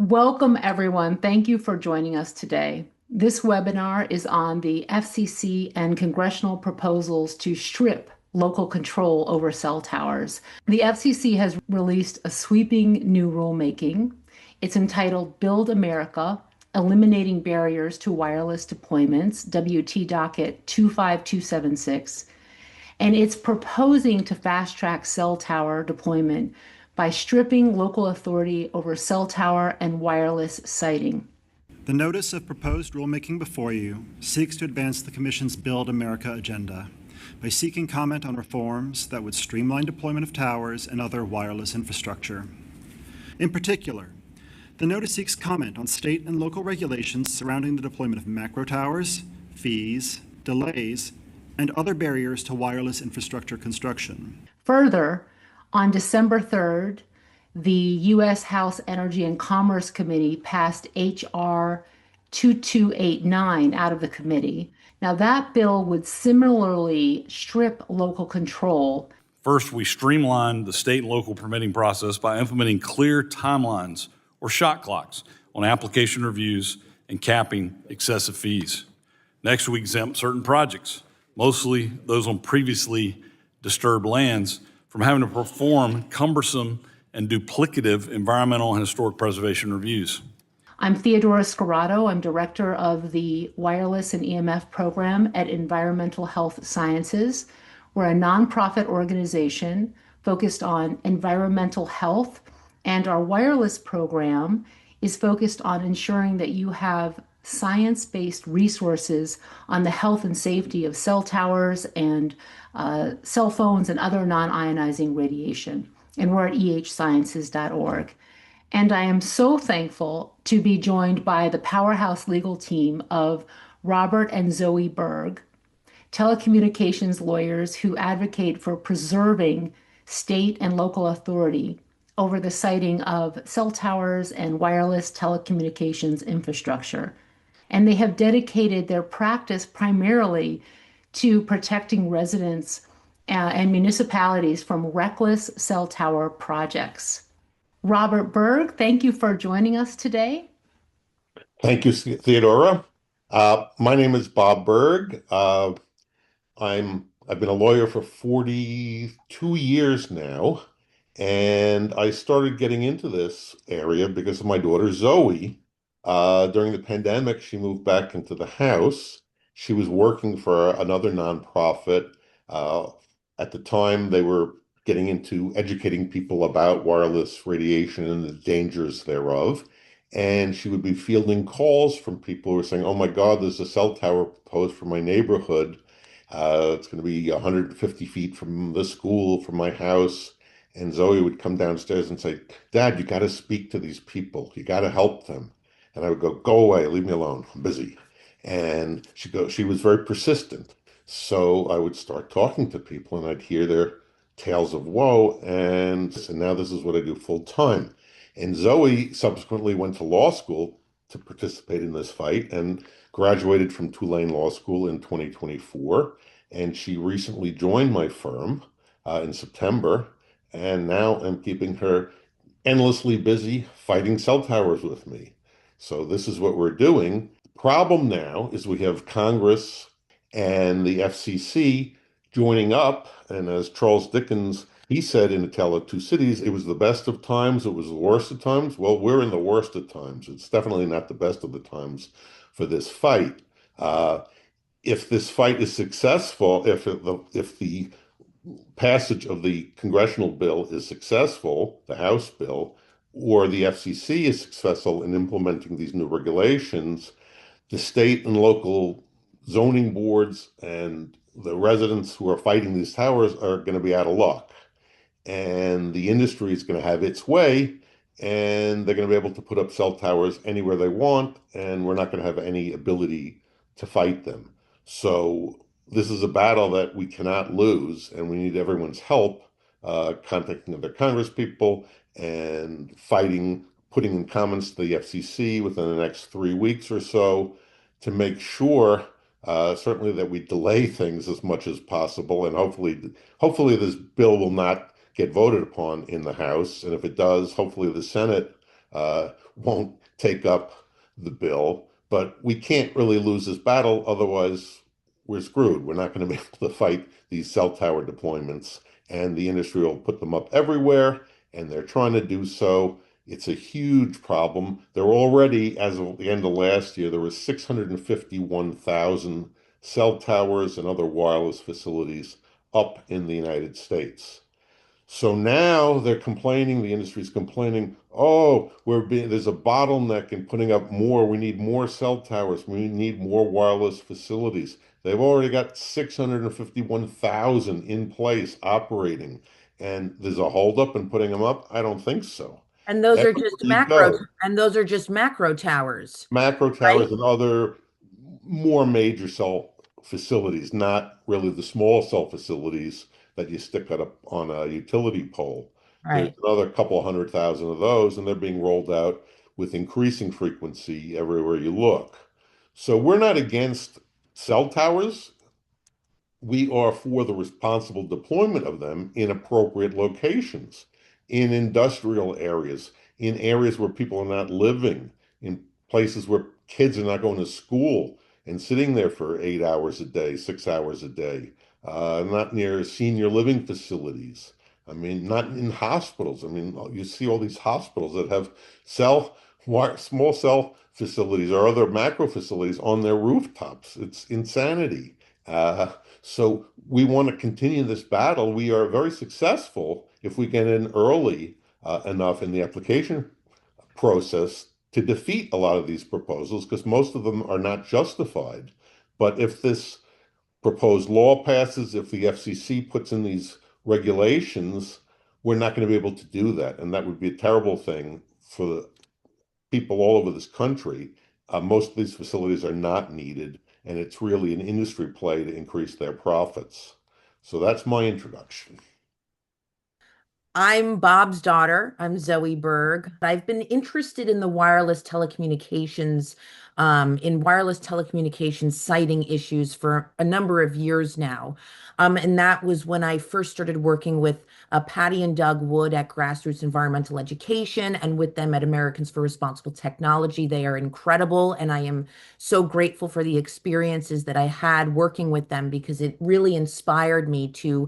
Welcome, everyone. Thank you for joining us today. This webinar is on the FCC and congressional proposals to strip local control over cell towers. The FCC has released a sweeping new rulemaking. It's entitled Build America, Eliminating Barriers to Wireless Deployments, WT Docket 25276. And it's proposing to fast track cell tower deployment by stripping local authority over cell tower and wireless siting. The notice of proposed rulemaking before you seeks to advance the Commission's Build America agenda by seeking comment on reforms that would streamline deployment of towers and other wireless infrastructure. In particular, the notice seeks comment on state and local regulations surrounding the deployment of macro towers, fees, delays, and other barriers to wireless infrastructure construction. Further, on December 3rd, the U.S. House Energy and Commerce Committee passed H.R. 2289 out of the committee. Now, that bill would similarly strip local control. First, we streamlined the state and local permitting process by implementing clear timelines or shot clocks on application reviews and capping excessive fees. Next, we exempt certain projects, mostly those on previously disturbed lands, from having to perform cumbersome and duplicative environmental and historic preservation reviews. I'm Theodora Scarato. I'm director of the Wireless and EMF Program at Environmental Health Sciences. We're a nonprofit organization focused on environmental health, and our wireless program is focused on ensuring that you have science-based resources on the health and safety of cell towers and cell phones and other non-ionizing radiation. And we're at ehsciences.org. And I am so thankful to be joined by the powerhouse legal team of Robert and Zoe Berg, telecommunications lawyers who advocate for preserving state and local authority over the siting of cell towers and wireless telecommunications infrastructure. And they have dedicated their practice primarily to protecting residents and municipalities from reckless cell tower projects. Robert Berg, thank you for joining us today. Thank you, Theodora. My name is Bob Berg. I've been a lawyer for 42 years now, and I started getting into this area because of my daughter Zoe. During the pandemic, she moved back into the house. She was working for another nonprofit. At the time, they were getting into educating people about wireless radiation and the dangers thereof. And she would be fielding calls from people who were saying, "Oh my God, there's a cell tower proposed for my neighborhood. It's going to be 150 feet from the school, from my house." And Zoe would come downstairs and say, "Dad, you got to speak to these people. You got to help them." And I would go away, leave me alone, I'm busy. And she was very persistent. So I would start talking to people and I'd hear their tales of woe. And now this is what I do full time. And Zoe subsequently went to law school to participate in this fight and graduated from Tulane Law School in 2024. And she recently joined my firm in September. And now I'm keeping her endlessly busy fighting cell towers with me. So this is what we're doing. The problem now is we have Congress and the FCC joining up. And as Charles Dickens, he said in A Tale of Two Cities, it was the best of times, it was the worst of times. Well, we're in the worst of times. It's definitely not the best of the times for this fight. If this fight is successful, if the passage of the congressional bill is successful, the House bill, or the FCC is successful in implementing these new regulations, the state and local zoning boards and the residents who are fighting these towers are going to be out of luck. And the industry is going to have its way, and they're going to be able to put up cell towers anywhere they want, and we're not going to have any ability to fight them. So this is a battle that we cannot lose, and we need everyone's help, contacting other Congress people and fighting, putting in comments to the FCC within the next 3 weeks or so to make sure, certainly that we delay things as much as possible, and hopefully this bill will not get voted upon in the House, and if it does, hopefully the Senate won't take up the bill. But we can't really lose this battle, otherwise we're screwed. We're not going to be able to fight these cell tower deployments, and the industry will put them up everywhere, and they're trying to do so. It's a huge problem. There were already, as of the end of last year, there were 651,000 cell towers and other wireless facilities up in the United States. So now they're complaining, the industry's complaining, oh, there's a bottleneck in putting up more. We need more cell towers. We need more wireless facilities. They've already got 651,000 in place operating. And there's a holdup in putting them up? I don't think so. And those are Everywhere just you go, macro towers, macro right? towers and other more major cell facilities, not really the small cell facilities that you stick up on a utility pole. There's Right. another couple 100,000 of those, and they're being rolled out with increasing frequency everywhere you look. So we're not against cell towers. We are for the responsible deployment of them in appropriate locations, in industrial areas, in areas where people are not living, in places where kids are not going to school and sitting there for 8 hours a day, 6 hours a day, not near senior living facilities. I mean, not in hospitals. I mean, you see all these hospitals that have small cell facilities or other macro facilities on their rooftops. It's insanity. So we want to continue this battle. We are very successful if we get in early enough in the application process to defeat a lot of these proposals because most of them are not justified. But if this proposed law passes, if the FCC puts in these regulations, we're not going to be able to do that. And that would be a terrible thing for the people all over this country. Most of these facilities are not needed, and it's really an industry play to increase their profits. So that's my introduction. I'm Bob's daughter. I'm Zoe Berg. I've been interested in the wireless telecommunications siting issues for a number of years now. And that was when I first started working with Patty and Doug Wood at Grassroots Environmental Education and with them at Americans for Responsible Technology. They are incredible, and I am so grateful for the experiences that I had working with them because it really inspired me to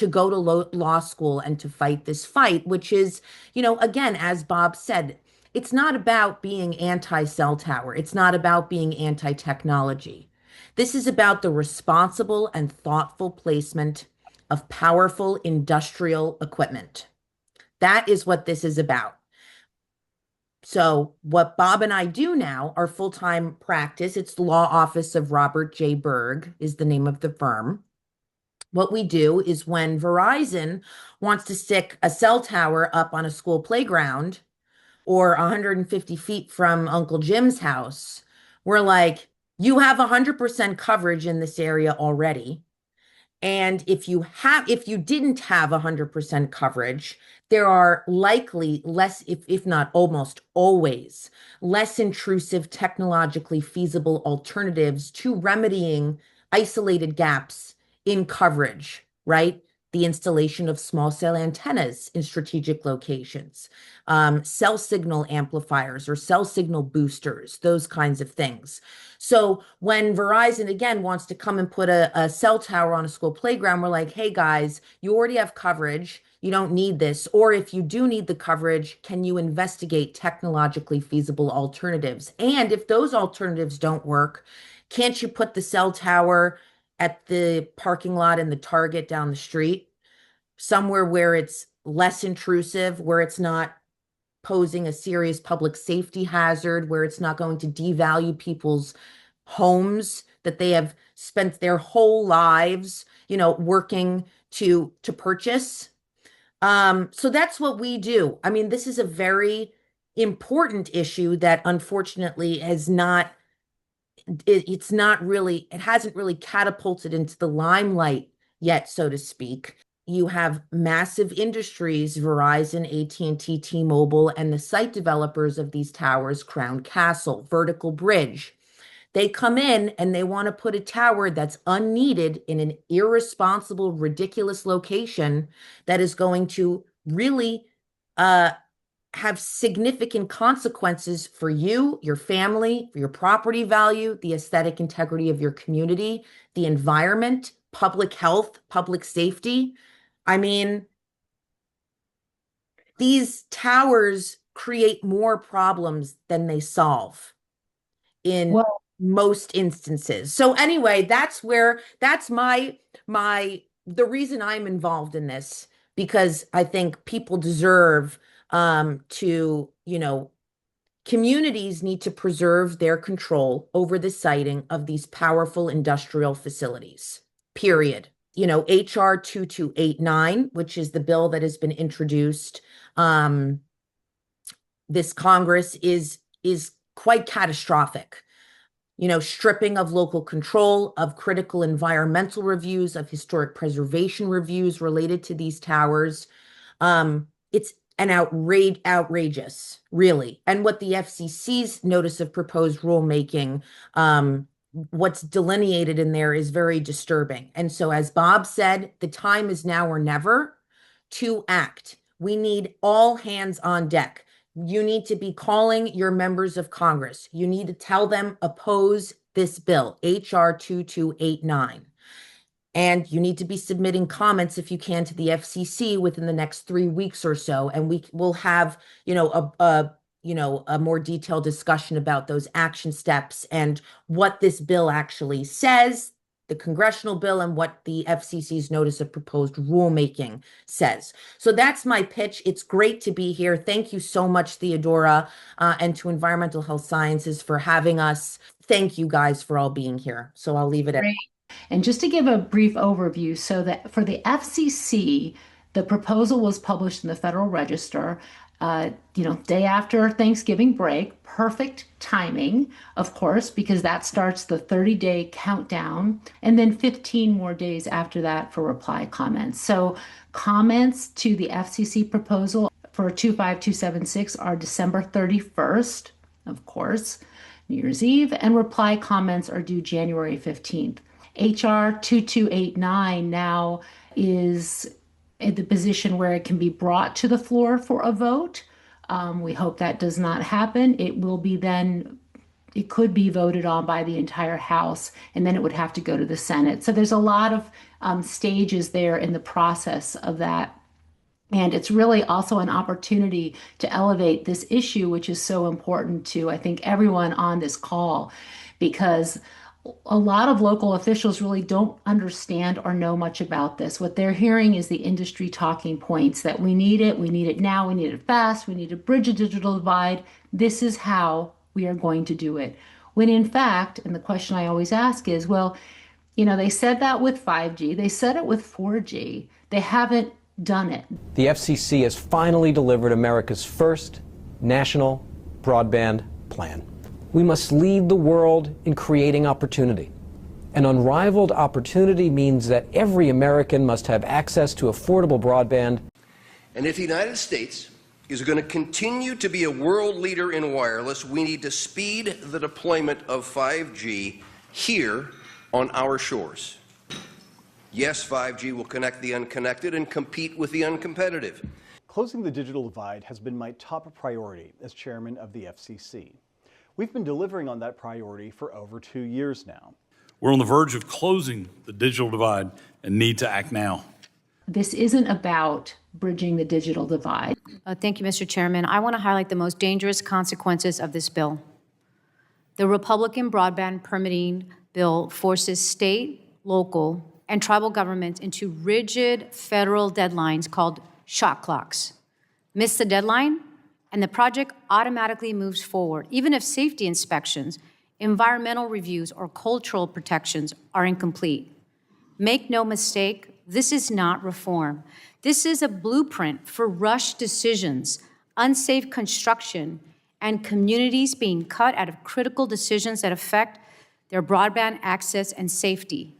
go to law school and to fight this fight, which is, again, as Bob said, it's not about being anti-cell tower. It's not about being anti-technology. This is about the responsible and thoughtful placement of powerful industrial equipment. That is what this is about. So what Bob and I do now, our full-time practice, it's the law office of Robert J. Berg is the name of the firm. What we do is when Verizon wants to stick a cell tower up on a school playground or 150 feet from Uncle Jim's house, we're like, you have 100% coverage in this area already. And if you didn't have 100% coverage, there are likely less, if not almost always, less intrusive, technologically feasible alternatives to remedying isolated gaps in coverage, right? The installation of small cell antennas in strategic locations, cell signal amplifiers or cell signal boosters, those kinds of things. So when Verizon again wants to come and put a cell tower on a school playground, we're like, hey guys, you already have coverage. You don't need this. Or if you do need the coverage, can you investigate technologically feasible alternatives? And if those alternatives don't work, can't you put the cell tower at the parking lot in the Target down the street, somewhere where it's less intrusive, where it's not posing a serious public safety hazard, where it's not going to devalue people's homes that they have spent their whole lives, working to purchase. So that's what we do. I mean, this is a very important issue that unfortunately it hasn't really catapulted into the limelight yet, so to speak. You have massive industries, Verizon, AT&T, T-Mobile, and the site developers of these towers, Crown Castle, Vertical Bridge. They come in and they want to put a tower that's unneeded in an irresponsible, ridiculous location that is going to really have significant consequences for you, your family, for your property value, the aesthetic integrity of your community, the environment, public health, public safety. I mean, these towers create more problems than they solve in Well, most instances. So anyway, that's the reason I'm involved in this, because I think people deserve to, communities need to preserve their control over the siting of these powerful industrial facilities, period. HR 2289, which is the bill that has been introduced this Congress, is quite catastrophic. Stripping of local control, of critical environmental reviews, of historic preservation reviews related to these towers. It's an outrageous, really. And what the FCC's notice of proposed rulemaking, what's delineated in there is very disturbing. And so, as Bob said, the time is now or never to act. We need all hands on deck. You need to be calling your members of Congress. You need to tell them oppose this bill, HR 2289. And you need to be submitting comments, if you can, to the FCC within the next 3 weeks or so. And we will have, a more detailed discussion about those action steps and what this bill actually says, the congressional bill, and what the FCC's notice of proposed rulemaking says. So that's my pitch. It's great to be here. Thank you so much, Theodora, and to Environmental Health Sciences for having us. Thank you guys for all being here. So I'll leave it at. great. And just to give a brief overview, so that for the FCC, the proposal was published in the Federal Register, day after Thanksgiving break. Perfect timing, of course, because that starts the 30-day countdown, and then 15 more days after that for reply comments. So comments to the FCC proposal for 25276 are December 31st, of course, New Year's Eve, and reply comments are due January 15th. HR 2289 now is in the position where it can be brought to the floor for a vote. We hope that does not happen. It could be voted on by the entire House, and then it would have to go to the Senate. So there's a lot of stages there in the process of that. And it's really also an opportunity to elevate this issue, which is so important to, I think, everyone on this call, because a lot of local officials really don't understand or know much about this. What they're hearing is the industry talking points that we need it now, we need it fast, we need to bridge a digital divide. This is how we are going to do it. When in fact, and the question I always ask is, well, they said that with 5G, they said it with 4G, they haven't done it. The FCC has finally delivered America's first national broadband plan. We must lead the world in creating opportunity. An unrivaled opportunity means that every American must have access to affordable broadband. And if the United States is going to continue to be a world leader in wireless, we need to speed the deployment of 5G here on our shores. Yes, 5G will connect the unconnected and compete with the uncompetitive. Closing the digital divide has been my top priority as chairman of the FCC. We've been delivering on that priority for over 2 years now. We're on the verge of closing the digital divide and need to act now. This isn't about bridging the digital divide. Thank you, Mr. Chairman. I want to highlight the most dangerous consequences of this bill. The Republican broadband permitting bill forces state, local, and tribal governments into rigid federal deadlines called shot clocks. Miss the deadline, and the project automatically moves forward, even if safety inspections, environmental reviews, or cultural protections are incomplete. Make no mistake, this is not reform. This is a blueprint for rushed decisions, unsafe construction, and communities being cut out of critical decisions that affect their broadband access and safety.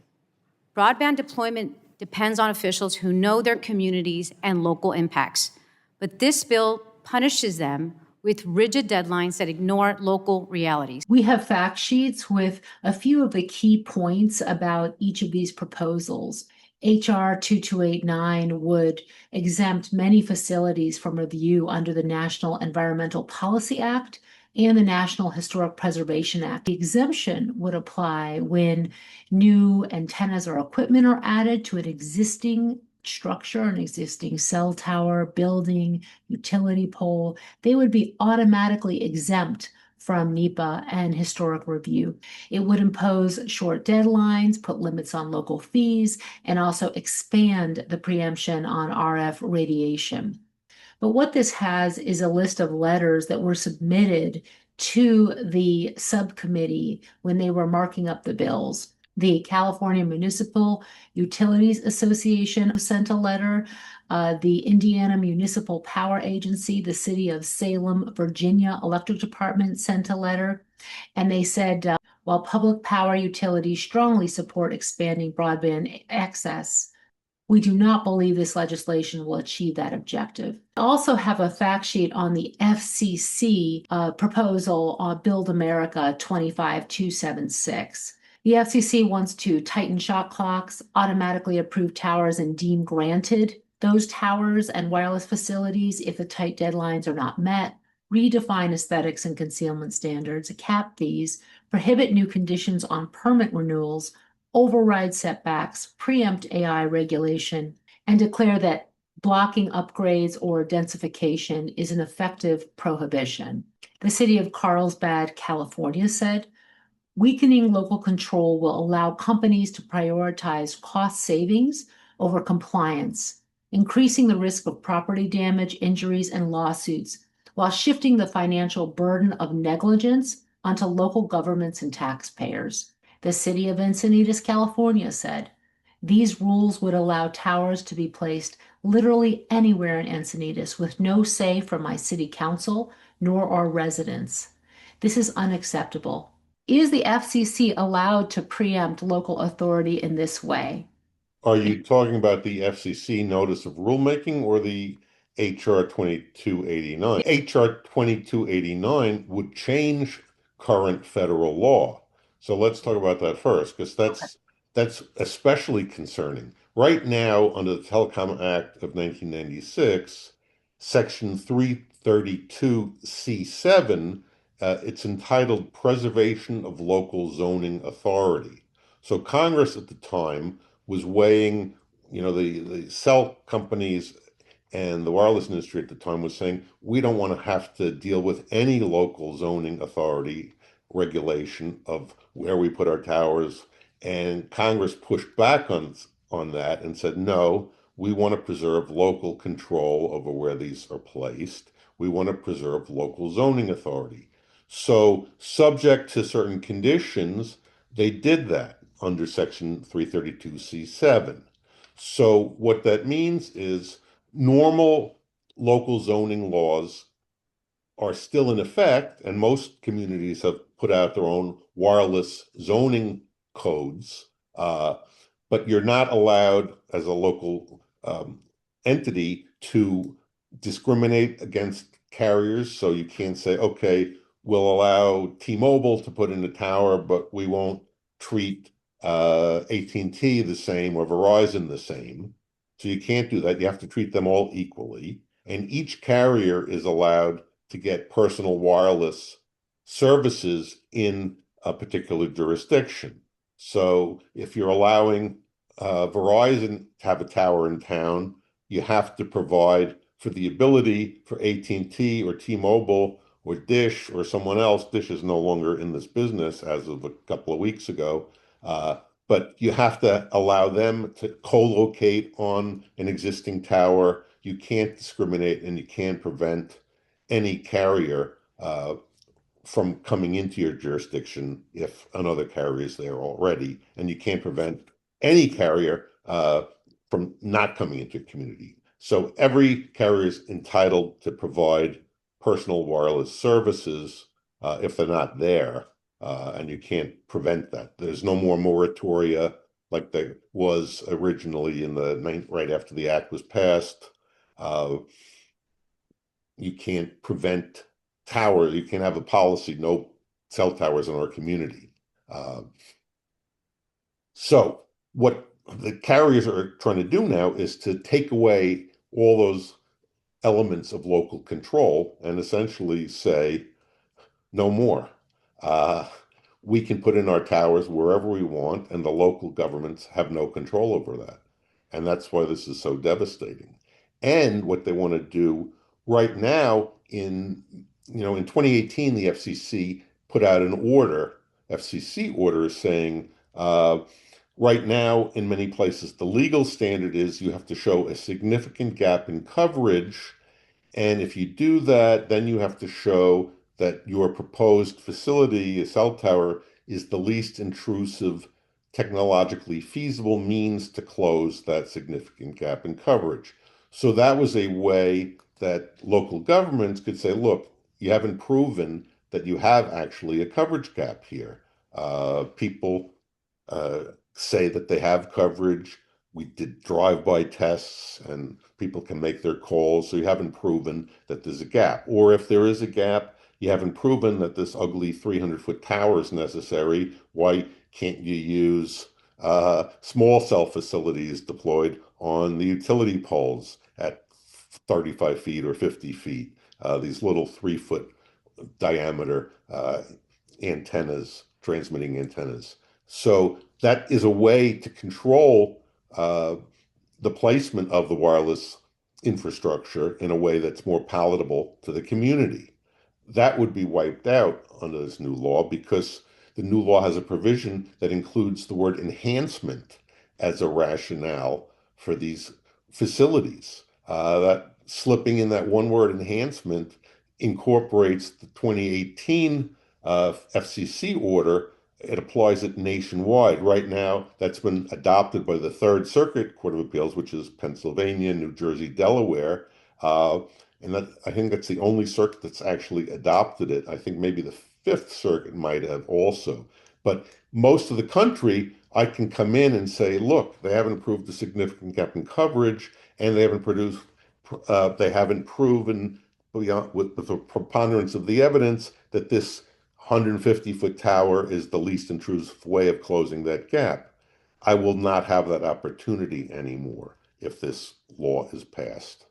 Broadband deployment depends on officials who know their communities and local impacts. But this bill punishes them with rigid deadlines that ignore local realities. We have fact sheets with a few of the key points about each of these proposals. HR 2289 would exempt many facilities from review under the National Environmental Policy Act and the National Historic Preservation Act. The exemption would apply when new antennas or equipment are added to an existing structure, an existing cell tower, building, utility pole. They would be automatically exempt from NEPA and historic review. It would impose short deadlines, put limits on local fees, and also expand the preemption on RF radiation. But what this has is a list of letters that were submitted to the subcommittee when they were marking up the bills. The California Municipal Utilities Association sent a letter. The Indiana Municipal Power Agency, the City of Salem, Virginia Electric Department sent a letter. And they said, while public power utilities strongly support expanding broadband access, we do not believe this legislation will achieve that objective. I also have a fact sheet on the FCC proposal on Build America 25276. The FCC wants to tighten shot clocks, automatically approve towers, and deem granted those towers and wireless facilities if the tight deadlines are not met, redefine aesthetics and concealment standards, cap fees, prohibit new conditions on permit renewals, override setbacks, preempt AI regulation, and declare that blocking upgrades or densification is an effective prohibition. The city of Carlsbad, California said, weakening local control will allow companies to prioritize cost savings over compliance, increasing the risk of property damage, injuries, and lawsuits, while shifting the financial burden of negligence onto local governments and taxpayers. The city of Encinitas, California said, these rules would allow towers to be placed literally anywhere in Encinitas with no say from my city council nor our residents. This is unacceptable. Is the FCC allowed to preempt local authority in this way? Are you talking about the FCC notice of rulemaking or the HR 2289? HR 2289 would change current federal law. So let's talk about that first, because that's especially concerning. Right now, under the Telecom Act of 1996, Section 332C7, it's entitled Preservation of Local Zoning Authority. So Congress at the time was weighing, the cell companies and the wireless industry at the time was saying, we don't want to have to deal with any local zoning authority regulation of where we put our towers. And Congress pushed back on that and said, no, we want to preserve local control over where these are placed. We want to preserve local zoning authority. So subject to certain conditions, they did that under Section 332C7. So what that means is normal local zoning laws are still in effect, and most communities have put out their own wireless zoning codes, but you're not allowed as a local entity to discriminate against carriers. So you can't say, okay, we'll allow T-Mobile to put in a tower, but we won't treat AT&T the same or Verizon the same. So you can't do that. You have to treat them all equally. And each carrier is allowed to get personal wireless services in a particular jurisdiction. So if you're allowing Verizon to have a tower in town, you have to provide for the ability for AT&T or T-Mobile or Dish or someone else. Dish is no longer in this business as of a couple of weeks ago. But you have to allow them to co-locate on an existing tower. You can't discriminate and you can't prevent any carrier from coming into your jurisdiction if another carrier is there already. And you can't prevent any carrier from not coming into your community. So every carrier is entitled to provide personal wireless services if they're not there. And you can't prevent that. There's no more moratoria like there was originally right after the act was passed. You can't prevent towers. You can't have a policy, no cell towers in our community. So what the carriers are trying to do now is to take away all those elements of local control and essentially say, no more. Uh, we can put in our towers wherever we want, and the local governments have no control over that. And that's why this is so devastating. And what they want to do right now in 2018, the FCC put out an order, FCC order saying, right now, in many places, the legal standard is you have to show a significant gap in coverage, and if you do that, then you have to show that your proposed facility, a cell tower, is the least intrusive, technologically feasible means to close that significant gap in coverage. So that was a way that local governments could say, look, you haven't proven that you have actually a coverage gap here. People uh, say that they have coverage. We did drive-by tests and people can make their calls. So you haven't proven that there's a gap. Or if there is a gap, you haven't proven that this ugly 300-foot tower is necessary. Why can't you use small cell facilities deployed on the utility poles at 35 feet or 50 feet? These little 3-foot diameter antennas, transmitting antennas. So that is a way to control the placement of the wireless infrastructure in a way that's more palatable to the community. That would be wiped out under this new law because the new law has a provision that includes the word enhancement as a rationale for these facilities. That slipping in that one word enhancement incorporates the 2018 FCC order. It applies it nationwide. Right now, that's been adopted by the Third Circuit Court of Appeals, which is Pennsylvania, New Jersey, Delaware. And that, I think that's the only circuit that's actually adopted it. I think maybe the Fifth Circuit might have also. But most of the country, I can come in and say, look, they haven't proved a significant gap in coverage, and they haven't proven with the preponderance of the evidence that this 150-foot tower is the least intrusive way of closing that gap. I will not have that opportunity anymore if this law is passed.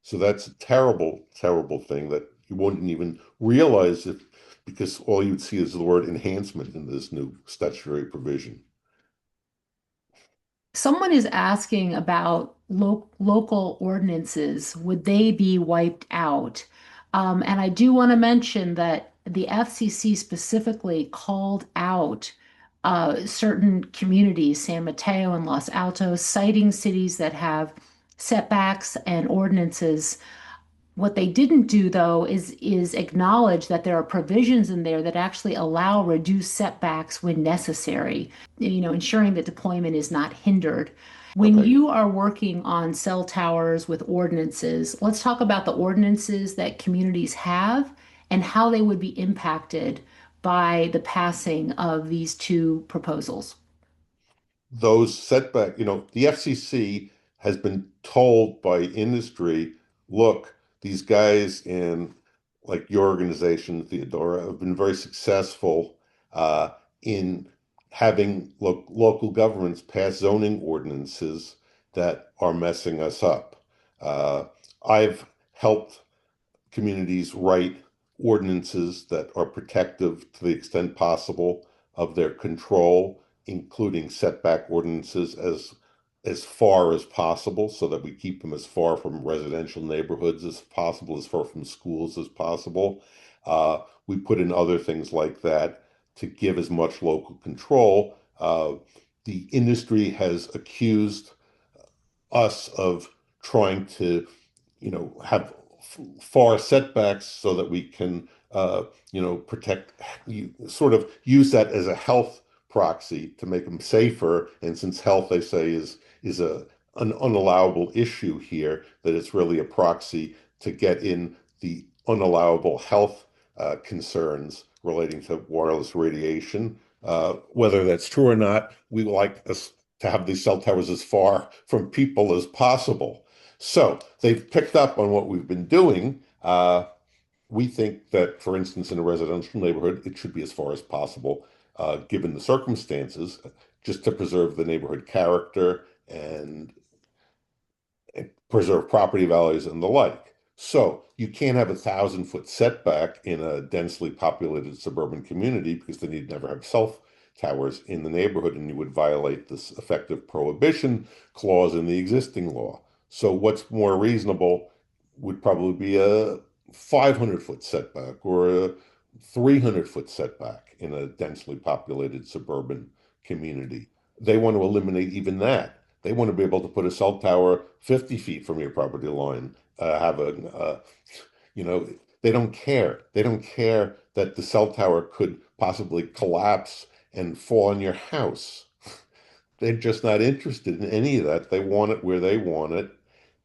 So that's a terrible, terrible thing that you wouldn't even realize it because all you'd see is the word enhancement in this new statutory provision. Someone is asking about local ordinances. Would they be wiped out? And I do want to mention that the FCC specifically called out certain communities, San Mateo and Los Altos, citing cities that have setbacks and ordinances. What they didn't do, though, is acknowledge that there are provisions in there that actually allow reduced setbacks when necessary, ensuring that deployment is not hindered. When Okay. you are working on cell towers with ordinances, let's talk about the ordinances that communities have and how they would be impacted by the passing of these two proposals. Those setback, the FCC has been told by industry, look, these guys in like your organization, Theodora, have been very successful in having local governments pass zoning ordinances that are messing us up. I've helped communities write ordinances that are protective to the extent possible of their control, including setback ordinances as far as possible so that we keep them as far from residential neighborhoods as possible, as far from schools as possible. We put in other things like that to give as much local control. The industry has accused us of trying to, have far setbacks so that we can, protect, you sort of use that as a health proxy to make them safer. And since health, they say, is an unallowable issue here, that it's really a proxy to get in the unallowable health concerns relating to wireless radiation. Whether that's true or not, we like us to have these cell towers as far from people as possible. So they've picked up on what we've been doing. We think that, for instance, in a residential neighborhood, it should be as far as possible, given the circumstances. just to preserve the neighborhood character and preserve property values and the like. So you can't have 1,000-foot setback in a densely populated suburban community because then you'd never have cell towers in the neighborhood and you would violate this effective prohibition clause in the existing law. So what's more reasonable would probably be a 500-foot setback or a 300-foot setback in a densely populated suburban community. They want to eliminate even that. They want to be able to put a cell tower 50 feet from your property line, they don't care. They don't care that the cell tower could possibly collapse and fall on your house. They're just not interested in any of that. They want it where they want it,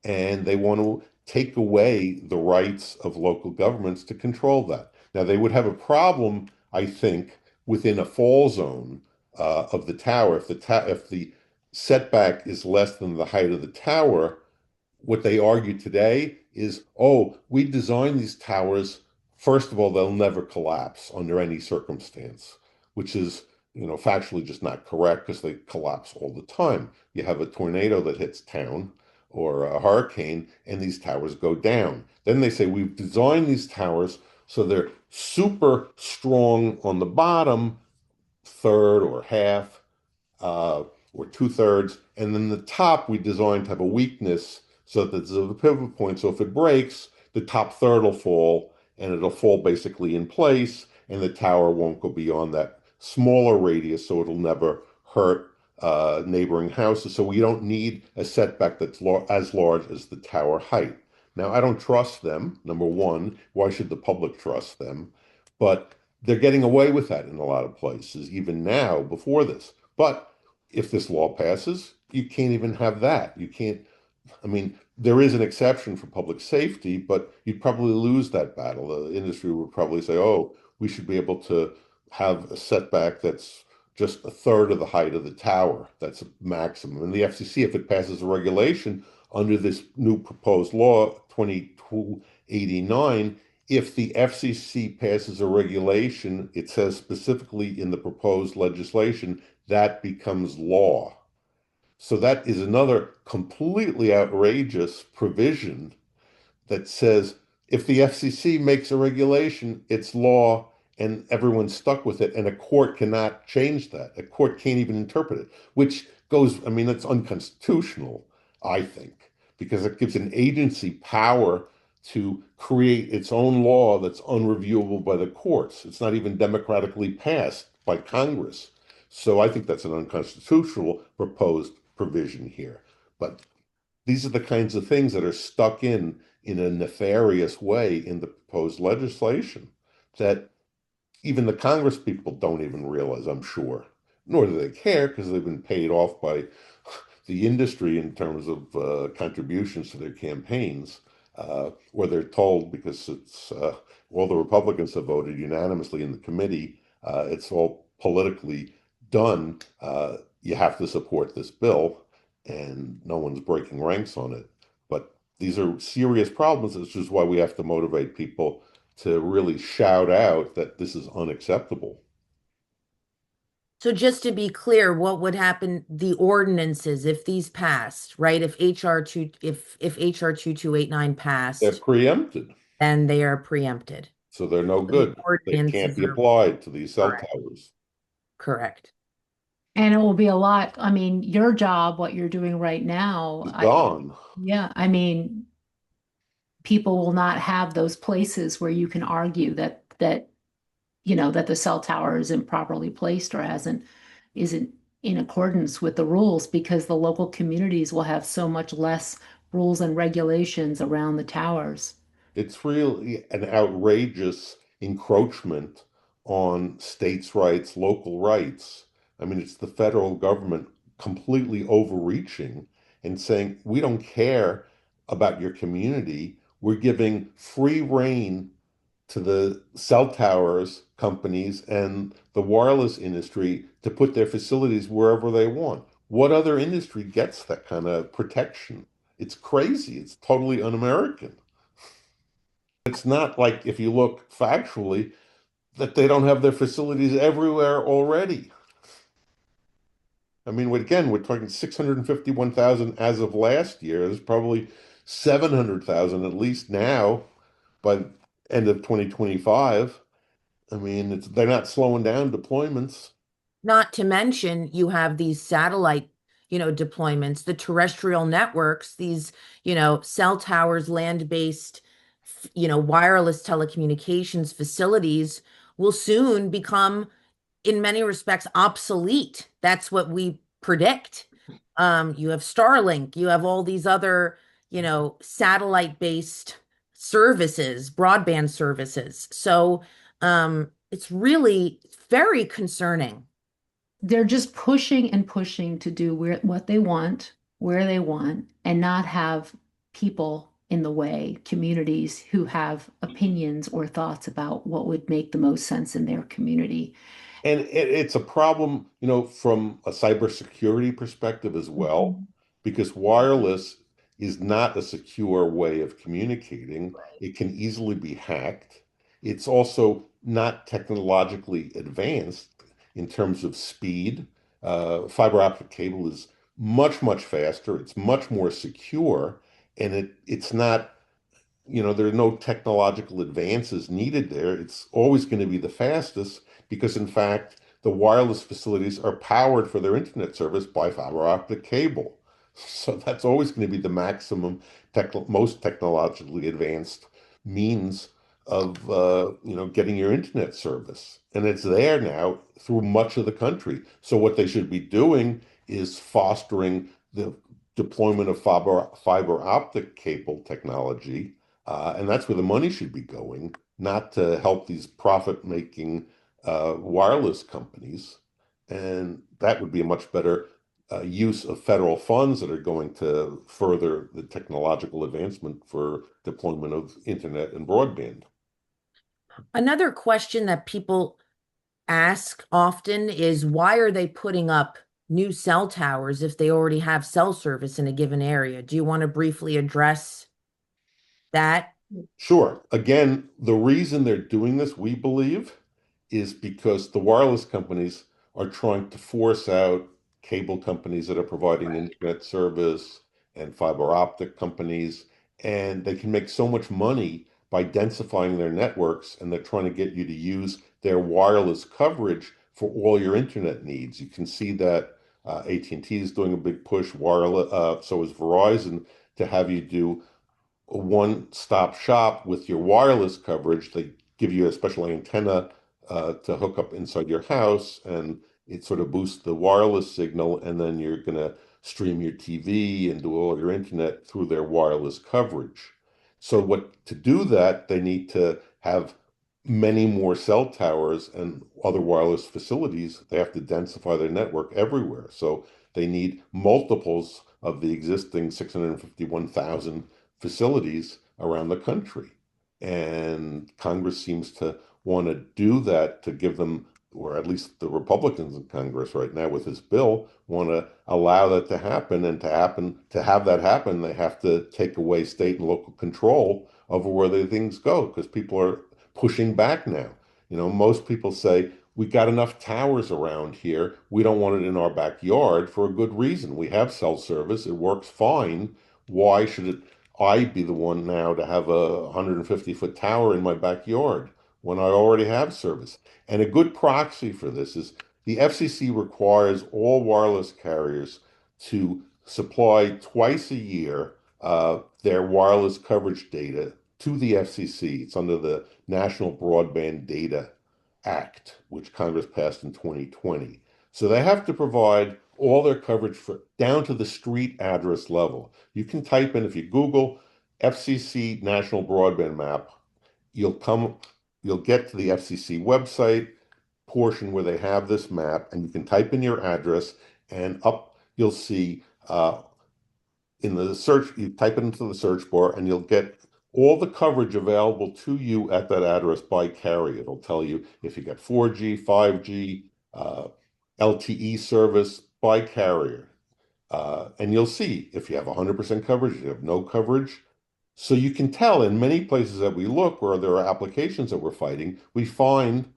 and they want to take away the rights of local governments to control that. Now, they would have a problem, I think, within a fall zone of the tower. If the setback is less than the height of the tower, what they argue today is, oh, we designed these towers. First of all, they'll never collapse under any circumstance, which is, factually just not correct because they collapse all the time. You have a tornado that hits town or a hurricane, and these towers go down. Then they say we've designed these towers so they're super strong on the bottom third or half, or 2/3, and then the top we designed to have a weakness so that there's a pivot point. So if it breaks, the top third will fall, and it'll fall basically in place, and the tower won't go beyond that smaller radius, so it'll never hurt neighboring houses. So we don't need a setback that's as large as the tower height. Now, I don't trust them, number one. Why should the public trust them? But they're getting away with that in a lot of places, even now, before this. But if this law passes, you can't even have that. You can't, I mean, there is an exception for public safety, but you'd probably lose that battle. The industry would probably say, oh, we should be able to have a setback that's just a third of the height of the tower. That's a maximum. And the FCC, if it passes a regulation under this new proposed law, 2289, if the FCC passes a regulation, it says specifically in the proposed legislation, that becomes law. So that is another completely outrageous provision that says if the FCC makes a regulation, it's law and everyone's stuck with it, and a court cannot change that. A court can't even interpret it, which goes, I mean, it's unconstitutional, I think, because it gives an agency power to create its own law that's unreviewable by the courts. It's not even democratically passed by Congress. So I think that's an unconstitutional proposed provision here. But these are the kinds of things that are stuck in a nefarious way in the proposed legislation that even the Congress people don't even realize, I'm sure. Nor do they care because they've been paid off by the industry in terms of contributions to their campaigns, or they're told because it's all the Republicans have voted unanimously in the committee, it's all politically done. You have to support this bill, and no one's breaking ranks on it. But these are serious problems, which is why we have to motivate people to really shout out that this is unacceptable. So just to be clear, what would happen, the ordinances, if these passed, right? If HR 2289 They're passed, preempted, then they are preempted. so they're no So the good. They can't ordinances be are applied to these cell correct. towers. Correct. And it will be a lot. I mean, your job, what you're doing right now, It's gone. yeah, I mean, people will not have those places where you can argue that the cell tower is improperly placed or isn't in accordance with the rules because the local communities will have so much less rules and regulations around the towers. It's really an outrageous encroachment on states' rights, local rights. I mean, it's the federal government completely overreaching and saying, we don't care about your community. We're giving free rein to the cell towers companies and the wireless industry to put their facilities wherever they want. What other industry gets that kind of protection? It's crazy. It's totally un-American. It's not like, if you look factually, that they don't have their facilities everywhere already. I mean, again, we're talking 651,000 as of last year. There's probably 700,000 at least now by end of 2025. I mean, they're not slowing down deployments. Not to mention, you have these satellite, deployments, the terrestrial networks, these, cell towers, land-based, wireless telecommunications facilities will soon become, in many respects, obsolete. That's what we predict. You have Starlink, you have all these other, satellite-based services, broadband services. So, it's really very concerning. They're just pushing and pushing to do what they want, where they want, and not have people in the way, communities who have opinions or thoughts about what would make the most sense in their community. And it's a problem, from a cybersecurity perspective as well, Mhm. because wireless is not a secure way of communicating. It can easily be hacked. It's also not technologically advanced in terms of speed. Fiber optic cable is much, much faster. It's much more secure, and it's not, there are no technological advances needed there. It's always going to be the fastest because, in fact, the wireless facilities are powered for their internet service by fiber optic cable. So that's always going to be the maximum, most technologically advanced means of, getting your internet service. And it's there now through much of the country. So what they should be doing is fostering the deployment of fiber optic cable technology, and that's where the money should be going, not to help these profit-making wireless companies. And that would be a much better use of federal funds that are going to further the technological advancement for deployment of internet and broadband. Another question that people ask often is why are they putting up new cell towers if they already have cell service in a given area? Do you want to briefly address that? Sure. Again, the reason they're doing this, we believe, is because the wireless companies are trying to force out cable companies that are providing internet service and fiber optic companies, and they can make so much money by densifying their networks, and they're trying to get you to use their wireless coverage for all your internet needs. You can see that AT&T is doing a big push, wireless, so is Verizon, to have you do a one-stop shop with your wireless coverage. They give you a special antenna to hook up inside your house, and it sort of boosts the wireless signal, and then you're going to stream your TV and do all your internet through their wireless coverage. So what to do that, they need to have many more cell towers and other wireless facilities. They have to densify their network everywhere. So they need multiples of the existing 651,000 facilities around the country. And Congress seems to want to do that to give them, or at least the Republicans in Congress right now with this bill, want to allow that to happen. And to have that happen, they have to take away state and local control over where the things go because people are pushing back now. Most people say, we got enough towers around here. We don't want it in our backyard for a good reason. We have cell service. It works fine. Why should I be the one now to have a 150-foot tower in my backyard when I already have service? And a good proxy for this is the FCC requires all wireless carriers to supply twice a year their wireless coverage data to the FCC. It's under the National Broadband Data Act, which Congress passed in 2020. So they have to provide all their coverage for down to the street address level. You can type in, if you Google FCC National Broadband Map, you'll get to the FCC website portion where they have this map, and you can type in your address, and up you'll see in the search, you type it into the search bar, and you'll get all the coverage available to you at that address by carrier. It'll tell you if you got 4G, 5G, LTE service by carrier. And you'll see if you have 100% coverage, you have no coverage. So you can tell in many places that we look where there are applications that we're fighting, we find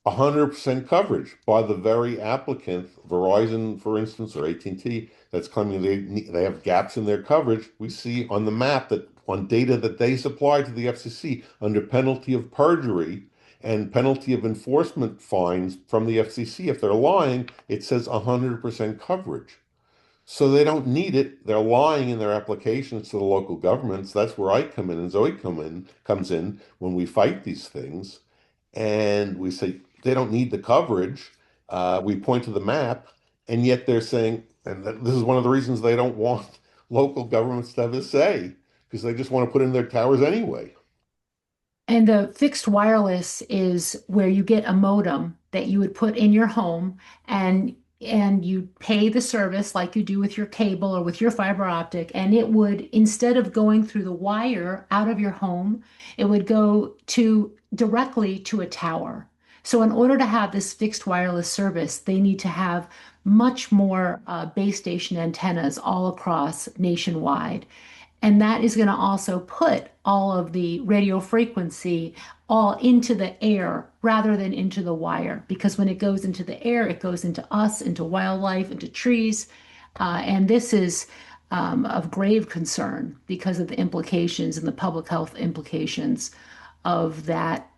100% coverage by the very applicant, Verizon, for instance, or AT&T, that's claiming they have gaps in their coverage. We see on the map that on data that they supply to the FCC under penalty of perjury and penalty of enforcement fines from the FCC, if they're lying, it says 100% coverage. So they don't need it. They're lying in their applications to the local governments. That's where I come in and Zoe comes in when we fight these things. And we say they don't need the coverage. We point to the map, and yet they're saying, and this is one of the reasons they don't want local governments to have a say, because they just want to put in their towers anyway. And the fixed wireless is where you get a modem that you would put in your home and you pay the service like you do with your cable or with your fiber optic, and it would, instead of going through the wire out of your home, it would go to directly to a tower. So in order to have this fixed wireless service, they need to have much more base station antennas all across nationwide. And that is going to also put all of the radio frequency all into the air rather than into the wire. Because when it goes into the air, it goes into us, into wildlife, into trees. And this is of grave concern because of the implications and the public health implications of that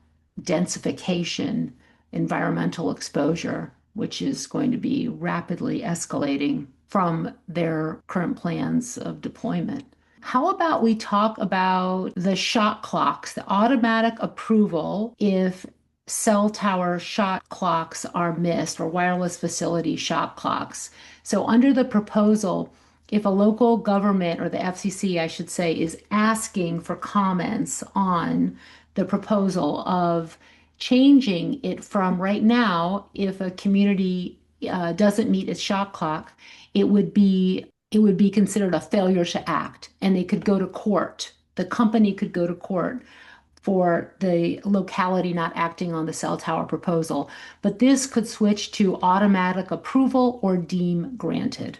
densification, environmental exposure, which is going to be rapidly escalating from their current plans of deployment. How about we talk about the shot clocks, the automatic approval if cell tower shot clocks are missed or wireless facility shot clocks. So under the proposal, if a local government or the FCC, I should say, is asking for comments on the proposal of changing it from right now, if a community doesn't meet its shot clock, it would be considered a failure to act, and they could go to court. The company could go to court for the locality not acting on the cell tower proposal. But this could switch to automatic approval or deem granted.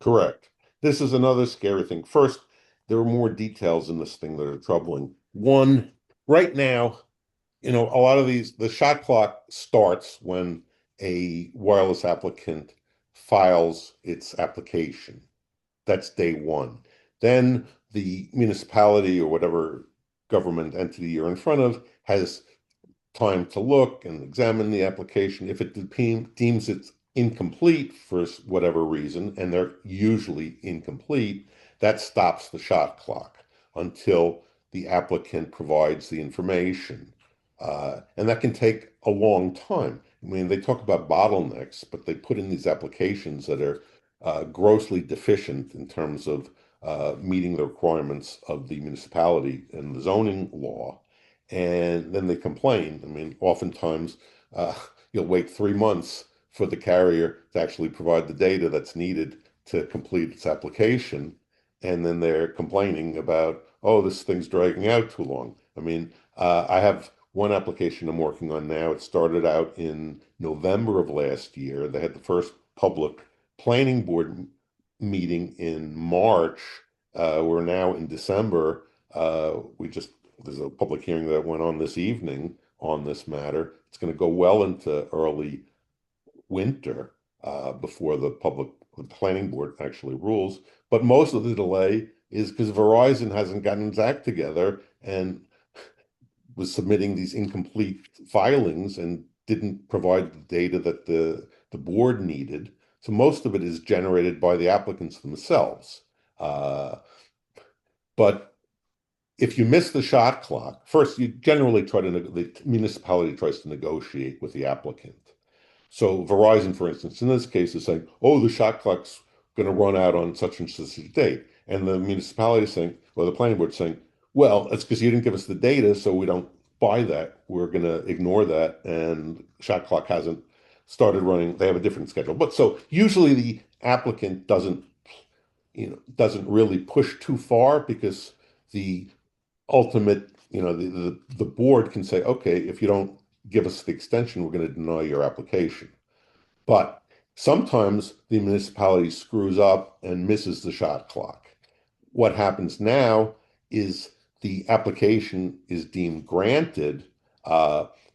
Correct. This is another scary thing. First, there are more details in this thing that are troubling. One, right now, a lot of the shot clock starts when a wireless applicant files its application. That's day one. Then the municipality or whatever government entity you're in front of has time to look and examine the application. If it deems it's incomplete for whatever reason, and they're usually incomplete, that stops the shot clock until the applicant provides the information. And that can take a long time. I mean, they talk about bottlenecks, but they put in these applications that are grossly deficient in terms of meeting the requirements of the municipality and the zoning law. And then they complain. I mean, oftentimes you'll wait 3 months for the carrier to actually provide the data that's needed to complete its application. And then they're complaining about, oh, this thing's dragging out too long. I mean, I have one application I'm working on now. It started out in November of last year. They had the first public planning board meeting in March. We're now in December. There's a public hearing that went on this evening on this matter. It's going to go well into early winter before the planning board actually rules. But most of the delay is because Verizon hasn't gotten its act together and was submitting these incomplete filings and didn't provide the data that the board needed. So most of it is generated by the applicants themselves. But if you miss the shot clock, first you generally the municipality tries to negotiate with the applicant. So Verizon, for instance, in this case is saying, oh, the shot clock's going to run out on such and such a date. And the municipality is saying, or the planning board is saying, well, it's because you didn't give us the data, so we don't buy that. We're going to ignore that. And shot clock hasn't started running. They have a different schedule. But so usually the applicant doesn't really push too far because the ultimate, the board can say, okay, if you don't give us the extension, we're going to deny your application. But sometimes the municipality screws up and misses the shot clock. What happens now is the application is deemed granted,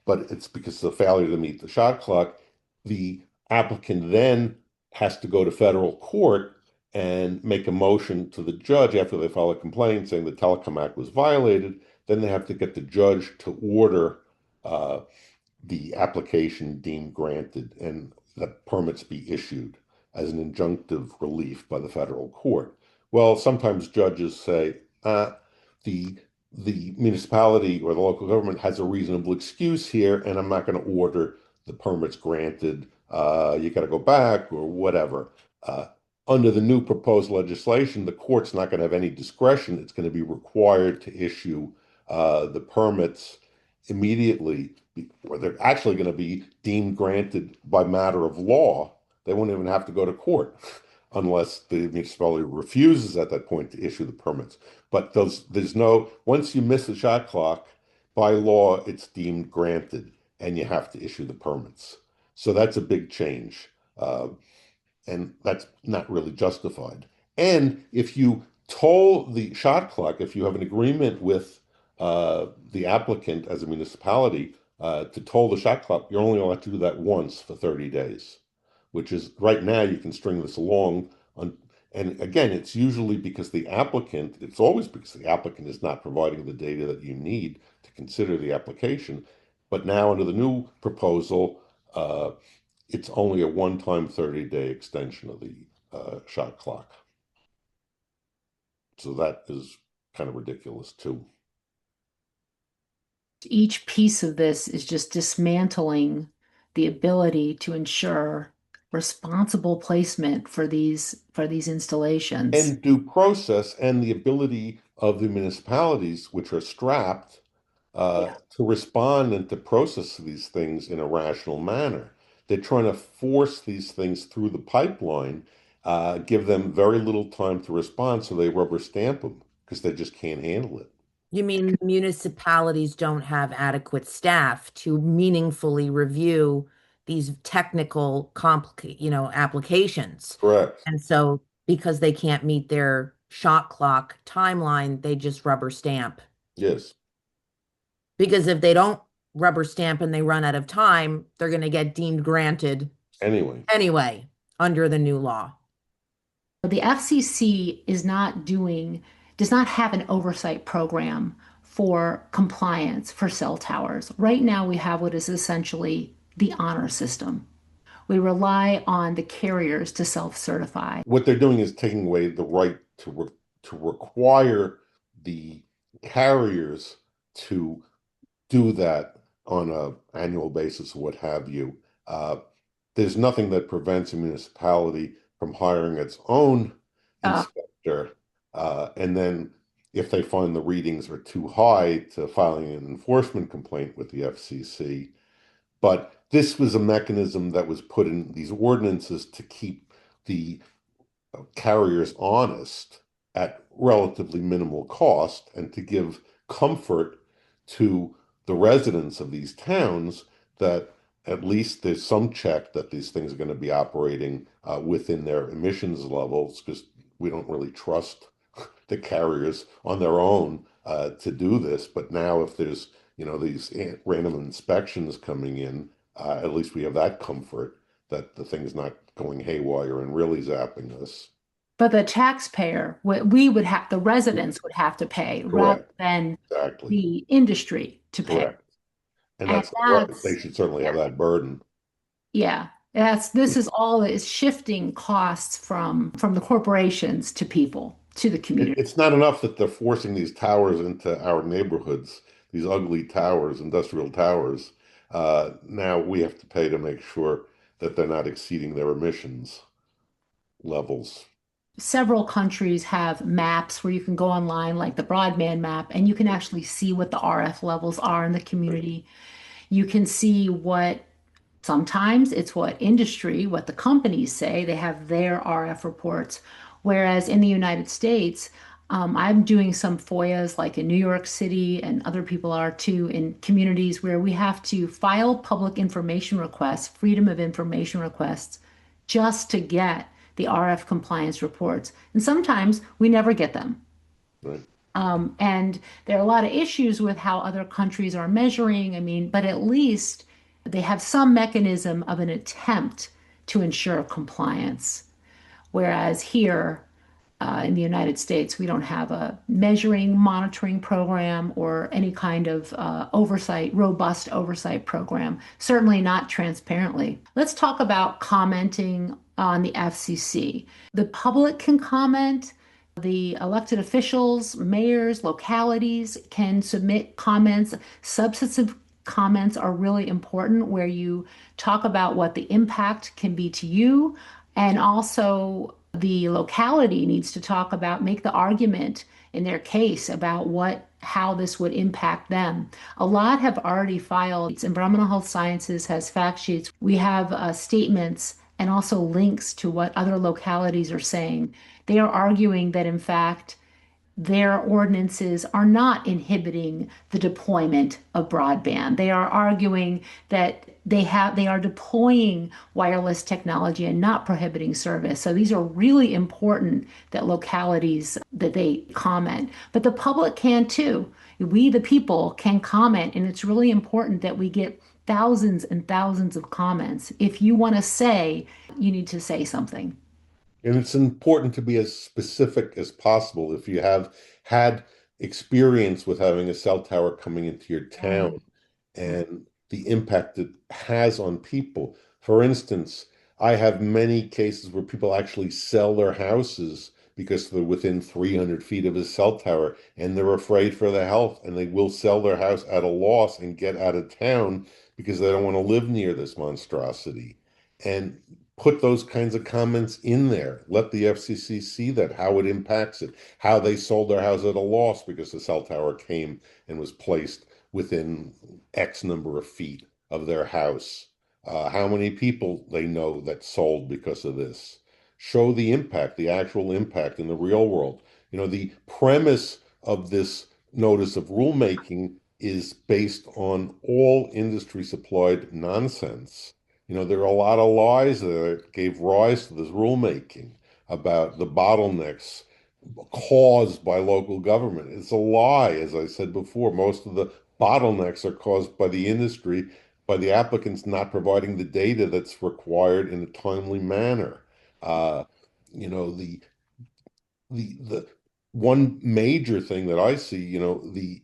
but it's because of the failure to meet the shot clock. The applicant then has to go to federal court and make a motion to the judge after they file a complaint saying the Telecom Act was violated. Then they have to get the judge to order the application deemed granted and the permits be issued as an injunctive relief by the federal court. Well, sometimes judges say the municipality or the local government has a reasonable excuse here, and I'm not going to order the permits granted. You got to go back or whatever. Under the new proposed legislation, the court's not going to have any discretion. It's going to be required to issue the permits immediately, or they're actually going to be deemed granted by matter of law. They won't even have to go to court unless the municipality refuses at that point to issue the permits. But once you miss the shot clock, by law, it's deemed granted and you have to issue the permits. So that's a big change. And that's not really justified. And if you toll the shot clock, if you have an agreement with the applicant as a municipality to toll the shot clock, you're only allowed to do that once for 30 days, which is right now you can string this along. And again, it's usually because it's always because the applicant is not providing the data that you need to consider the application. But now under the new proposal, it's only a one-time 30-day extension of the shot clock. So that is kind of ridiculous too. Each piece of this is just dismantling the ability to ensure responsible placement for these installations. And due process and the ability of the municipalities, which are strapped, to respond and to process these things in a rational manner. They're trying to force these things through the pipeline, give them very little time to respond, so they rubber stamp them because they just can't handle it. You mean municipalities don't have adequate staff to meaningfully review these technical, applications? Correct. And so because they can't meet their shot clock timeline, they just rubber stamp. Yes. Because if they don't rubber stamp and they run out of time, they're going to get deemed granted anyway under the new law. The FCC does not have an oversight program for compliance for cell towers. Right now, we have what is essentially the honor system. We rely on the carriers to self-certify. What they're doing is taking away the right to require the carriers to do that on an annual basis or what have you. There's nothing that prevents a municipality from hiring its own inspector, and then if they find the readings are too high, to filing an enforcement complaint with the FCC. But this was a mechanism that was put in these ordinances to keep the carriers honest at relatively minimal cost and to give comfort to the residents of these towns that at least there's some check that these things are going to be operating within their emissions levels, because we don't really trust the carriers on their own to do this. But now if there's these random inspections coming in, at least we have that comfort that the thing's not going haywire and really zapping us. But the taxpayer, the residents would have to pay. Correct. Rather than the industry to pay. Correct. And that's right. They should certainly have that burden. Yeah. This is shifting costs from the corporations to people, to the community. It's not enough that they're forcing these towers into our neighborhoods, these ugly towers, industrial towers. Now we have to pay to make sure that they're not exceeding their emissions levels. Several countries have maps where you can go online, like the broadband map, and you can actually see what the RF levels are in the community. You can see sometimes it's what the companies say. They have their RF reports. Whereas in the United States, I'm doing some FOIAs like in New York City, and other people are too, in communities where we have to file public information requests, freedom of information requests, just to get the RF compliance reports. And sometimes we never get them. Right. And there are a lot of issues with how other countries are measuring. I mean, but at least they have some mechanism of an attempt to ensure compliance. Whereas here in the United States, we don't have a measuring, monitoring program or any kind of oversight, robust oversight program, certainly not transparently. Let's talk about commenting on the FCC. The public can comment. The elected officials, mayors, localities can submit comments. Substantive comments are really important where you talk about what the impact can be to you. And also, the locality needs to talk about, make the argument in their case about how this would impact them. A lot have already filed. Environmental Health Sciences has fact sheets. We have statements and also links to what other localities are saying. They are arguing that, in fact, their ordinances are not inhibiting the deployment of broadband. They are arguing that they are deploying wireless technology and not prohibiting service. So these are really important that localities that they comment. But the public can too. We, the people, can comment, and it's really important that we get thousands and thousands of comments. If you want to say, you need to say something. And it's important to be as specific as possible. If you have had experience with having a cell tower coming into your town and the impact it has on people. For instance, I have many cases where people actually sell their houses because they're within 300 feet of a cell tower and they're afraid for their health, and they will sell their house at a loss and get out of town because they don't want to live near this monstrosity. And put those kinds of comments in there. Let the FCC see that, how it impacts it, how they sold their house at a loss because the cell tower came and was placed within X number of feet of their house. How many people they know that sold because of this. Show the impact, the actual impact in the real world. You know, the premise of this notice of rulemaking is based on all industry supplied nonsense. You know, there are a lot of lies that gave rise to this rulemaking about the bottlenecks caused by local government. It's a lie, as I said before. Most of the bottlenecks are caused by the industry, by the applicants not providing the data that's required in a timely manner. Uh, you know, the one major thing that I see, you know, the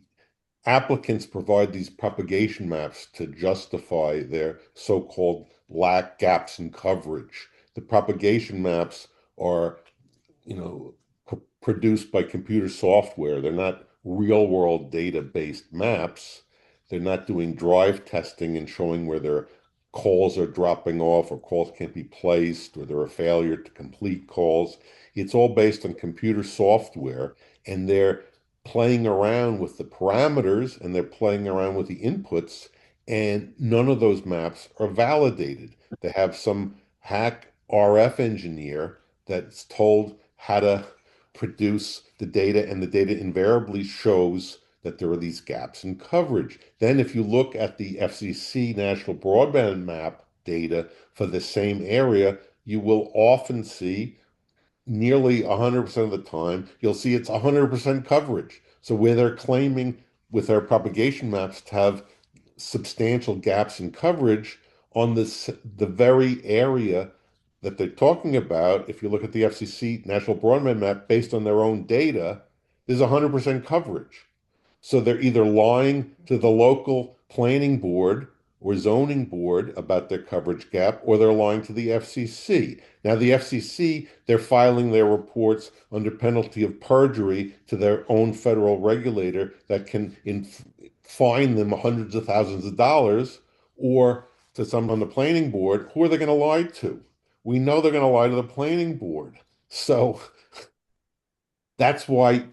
applicants provide these propagation maps to justify their so-called lack gaps in coverage. The propagation maps are, you know, produced by computer software. They're not real-world data-based maps. They're not doing drive testing and showing where their calls are dropping off or calls can't be placed or there are failure to complete calls. It's all based on computer software, and they're playing around with the parameters and they're playing around with the inputs, and none of those maps are validated. They have some hack RF engineer that's told how to produce the data, and the data invariably shows that there are these gaps in coverage. Then if you look at the FCC National Broadband Map data for the same area, you will often see nearly 100% of the time, you'll see it's 100% coverage. So where they're claiming with their propagation maps to have substantial gaps in coverage on the very area that they're talking about, if you look at the FCC National Broadband Map based on their own data, there's 100% coverage. So they're either lying to the local planning board or zoning board about their coverage gap, or they're lying to the FCC. Now, the FCC, they're filing their reports under penalty of perjury to their own federal regulator that can fine them hundreds of thousands of dollars, or to someone on the planning board. Who are they going to lie to? We know they're going to lie to the planning board. So that's why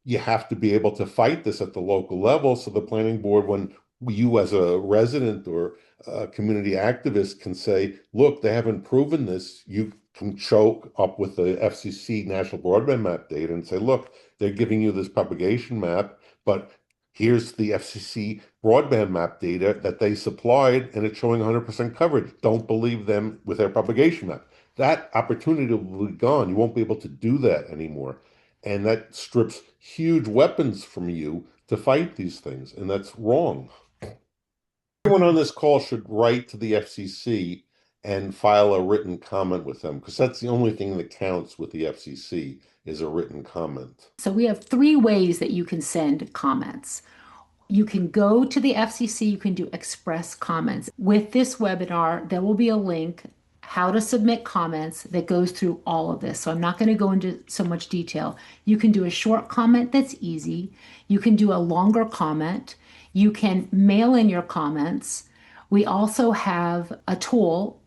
you have to be able to fight this at the local level. So the planning board, when you as a resident or a community activist can say, look, they haven't proven this, you can choke up with the FCC National Broadband Map data and say, look, they're giving you this propagation map, but here's the FCC broadband map data that they supplied, and it's showing 100% coverage. Don't believe them with their propagation map. That opportunity will be gone. You won't be able to do that anymore. And that strips huge weapons from you to fight these things, and that's wrong. Everyone on this call should write to the FCC and file a written comment with them, because that's the only thing that counts with the FCC is a written comment. So we have three ways that you can send comments. You can go to the FCC, you can do express comments. With this webinar, there will be a link how to submit comments that goes through all of this. So I'm not going to go into so much detail. You can do a short comment that's easy. You can do a longer comment. You can mail in your comments. We also have a tool.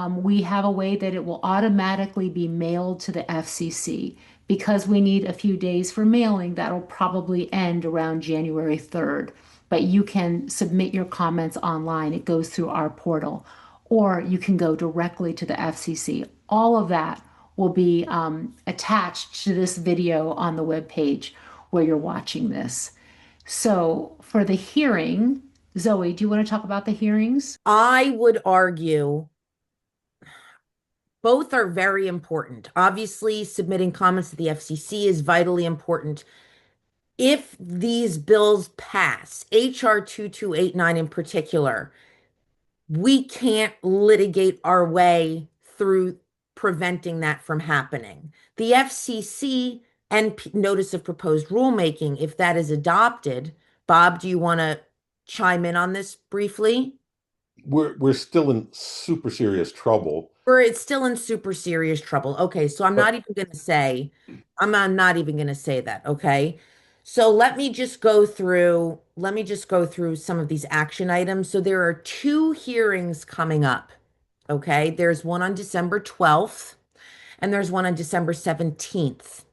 We have a way that it will automatically be mailed to the FCC. Because we need a few days for mailing, that'll probably end around January 3rd. But you can submit your comments online. It goes through our portal. Or you can go directly to the FCC. All of that will be attached to this video on the webpage where you're watching this. So for the hearing, Zoe, do you want to talk about the hearings? I would argue both are very important. Obviously, submitting comments to the FCC is vitally important. If these bills pass, HR 2289 in particular, we can't litigate our way through preventing that from happening. The FCC and notice of proposed rulemaking, if that is adopted, Bob, do you want to chime in on this briefly? We're still in super serious trouble. Or it's still in super serious trouble. Okay, so I'm not even going to say, I'm not even going to say that. Okay. So let me just go through some of these action items. So there are two hearings coming up. Okay. There's one on December 12th and there's one on December 17th.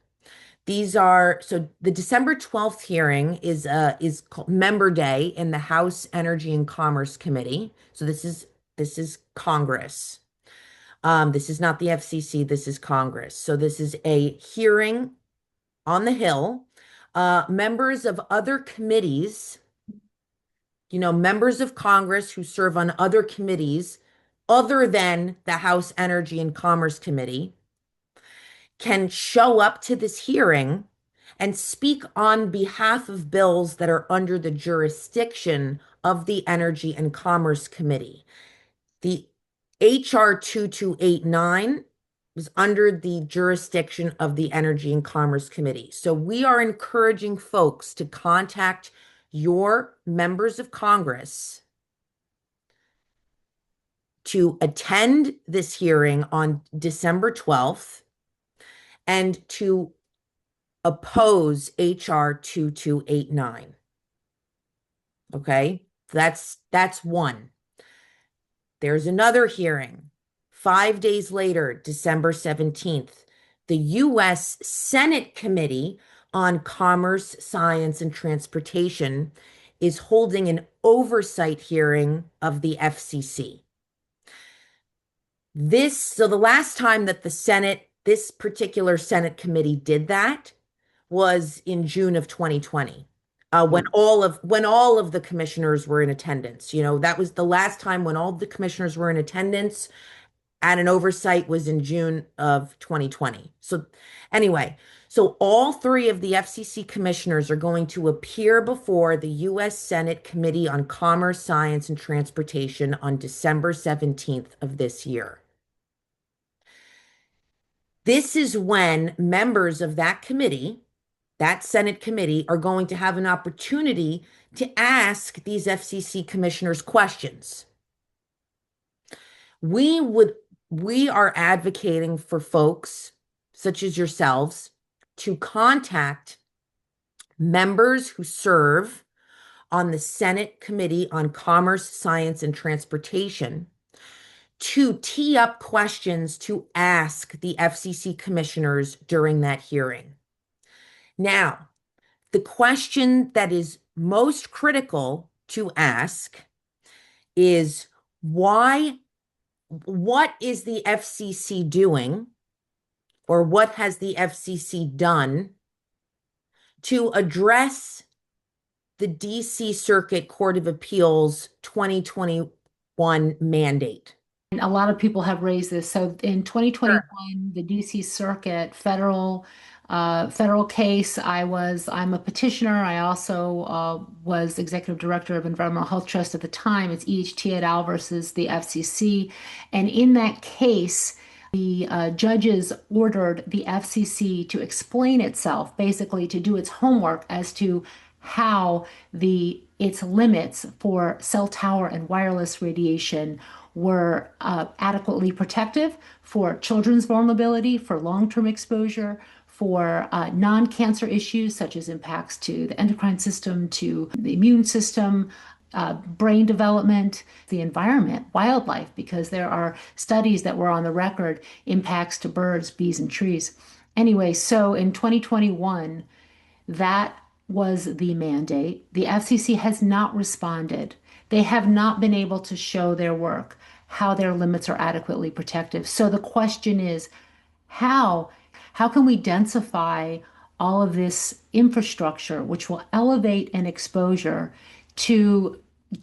So the December 12th hearing is called Member Day in the House Energy and Commerce Committee. So this is Congress. This is not the FCC, this is Congress. So this is a hearing on the Hill. Members of other committees, members of Congress who serve on other committees other than the House Energy and Commerce Committee can show up to this hearing and speak on behalf of bills that are under the jurisdiction of the Energy and Commerce Committee. The HR 2289 was under the jurisdiction of the Energy and Commerce Committee. So we are encouraging folks to contact your members of Congress to attend this hearing on December 12th and to oppose HR 2289. Okay, that's one. There's another hearing 5 days later, December 17th. The U.S. Senate Committee on Commerce, Science, and Transportation is holding an oversight hearing of the FCC. So the last time that this particular Senate committee did that was in June of 2020. When all of the commissioners were in attendance. That was the last time when all the commissioners were in attendance, and an oversight was in June of 2020. So anyway, so all three of the FCC commissioners are going to appear before the U.S. Senate Committee on Commerce, Science, and Transportation on December 17th of this year. This is when members of that committee, that Senate committee, are going to have an opportunity to ask these FCC commissioners questions. We are advocating for folks such as yourselves to contact members who serve on the Senate Committee on Commerce, Science, and Transportation to tee up questions to ask the FCC commissioners during that hearing. Now, the question that is most critical to ask is what is the FCC doing, or what has the FCC done to address the DC Circuit Court of Appeals 2021 mandate? And a lot of people have raised this. So in 2021, the DC Circuit federal case, I'm a petitioner. I also was executive director of Environmental Health Trust at the time. It's EHT et al. Versus the FCC. And in that case, the judges ordered the FCC to explain itself, basically to do its homework as to how its limits for cell tower and wireless radiation were adequately protective for children's vulnerability, for long-term exposure, for non-cancer issues such as impacts to the endocrine system, to the immune system, brain development, the environment, wildlife, because there are studies that were on the record, impacts to birds, bees, and trees. Anyway, so in 2021, that was the mandate. The FCC has not responded. They have not been able to show their work, how their limits are adequately protective. So the question is, how can we densify all of this infrastructure, which will elevate an exposure to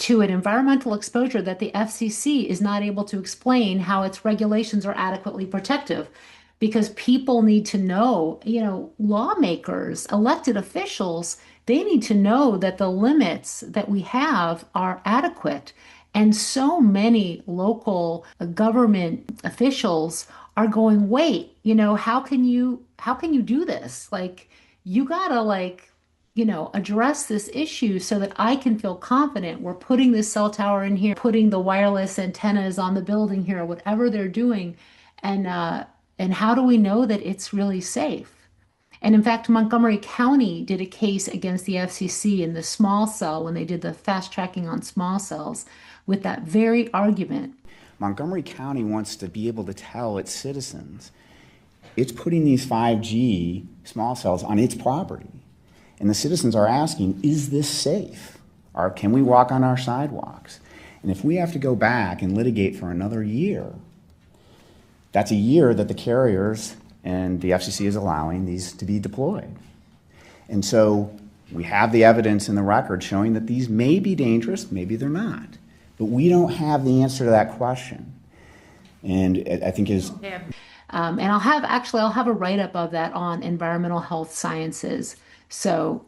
an environmental exposure that the FCC is not able to explain how its regulations are adequately protective? Because people need to know, lawmakers, elected officials, they need to know that the limits that we have are adequate. And so many local government officials are going, wait, how can you do this? Like, you gotta address this issue so that I can feel confident we're putting this cell tower in here, putting the wireless antennas on the building here, whatever they're doing. And how do we know that it's really safe? And in fact, Montgomery County did a case against the FCC in the small cell when they did the fast tracking on small cells with that very argument. Montgomery County wants to be able to tell its citizens it's putting these 5G small cells on its property. And the citizens are asking, is this safe? Or can we walk on our sidewalks? And if we have to go back and litigate for another year, that's a year that the carriers and the FCC is allowing these to be deployed. And so we have the evidence in the record showing that these may be dangerous, maybe they're not. But we don't have the answer to that question. And I think is... and I'll have a write-up of that on environmental health sciences. So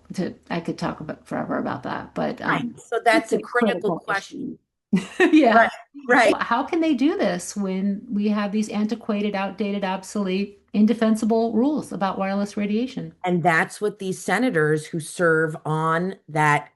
I could talk forever about that. But so that's a critical question. Yeah. Right. How can they do this when we have these antiquated, outdated, obsolete, indefensible rules about wireless radiation? And that's what these senators who serve on that,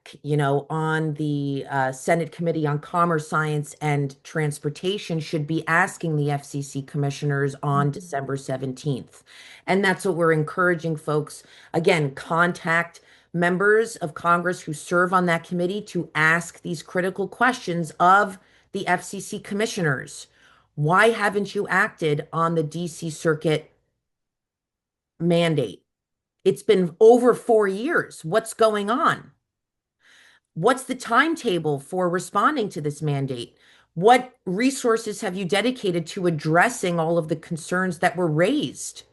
on the Senate Committee on Commerce, Science, and Transportation should be asking the FCC commissioners on December 17th. And that's what we're encouraging folks. Again, contact members of Congress who serve on that committee to ask these critical questions of the FCC commissioners. Why haven't you acted on the DC Circuit mandate? It's been over 4 years. What's going on? What's the timetable for responding to this mandate? What resources have you dedicated to addressing all of the concerns that were raised?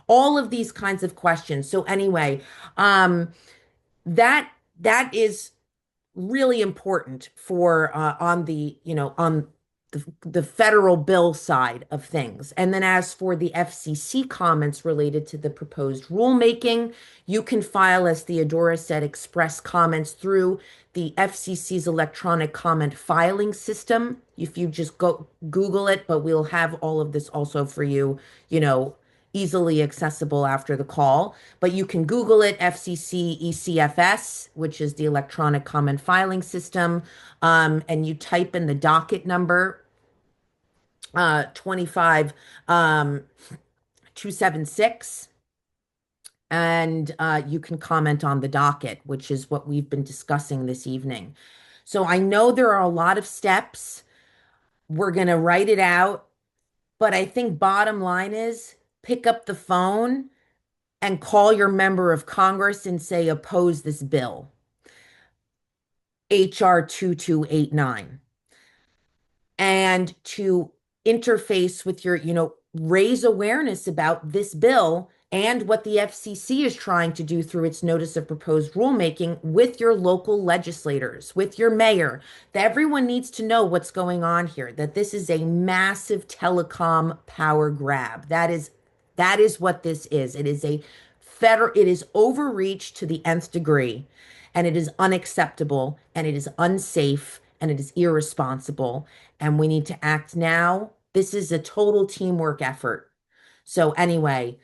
All of these kinds of questions. So anyway, that is really important for on the federal bill side of things. And then as for the FCC comments related to the proposed rulemaking, you can file, as Theodora said, express comments through the FCC's electronic comment filing system. If you just go Google it, but we'll have all of this also for you, easily accessible after the call. But you can Google it, FCC ECFS, which is the electronic comment filing system, and you type in the docket number 25276, and you can comment on the docket, which is what we've been discussing this evening. So I know there are a lot of steps. We're going to write it out, but I think bottom line is pick up the phone and call your member of Congress and say, oppose this bill, HR 2289, and to interface with your, raise awareness about this bill and what the FCC is trying to do through its notice of proposed rulemaking with your local legislators, with your mayor, that everyone needs to know what's going on here, that this is a massive telecom power grab. That is what this is. It is overreach to the nth degree, and it is unacceptable, and it is unsafe, and it is irresponsible, and we need to act now. This is a total teamwork effort. So anyway,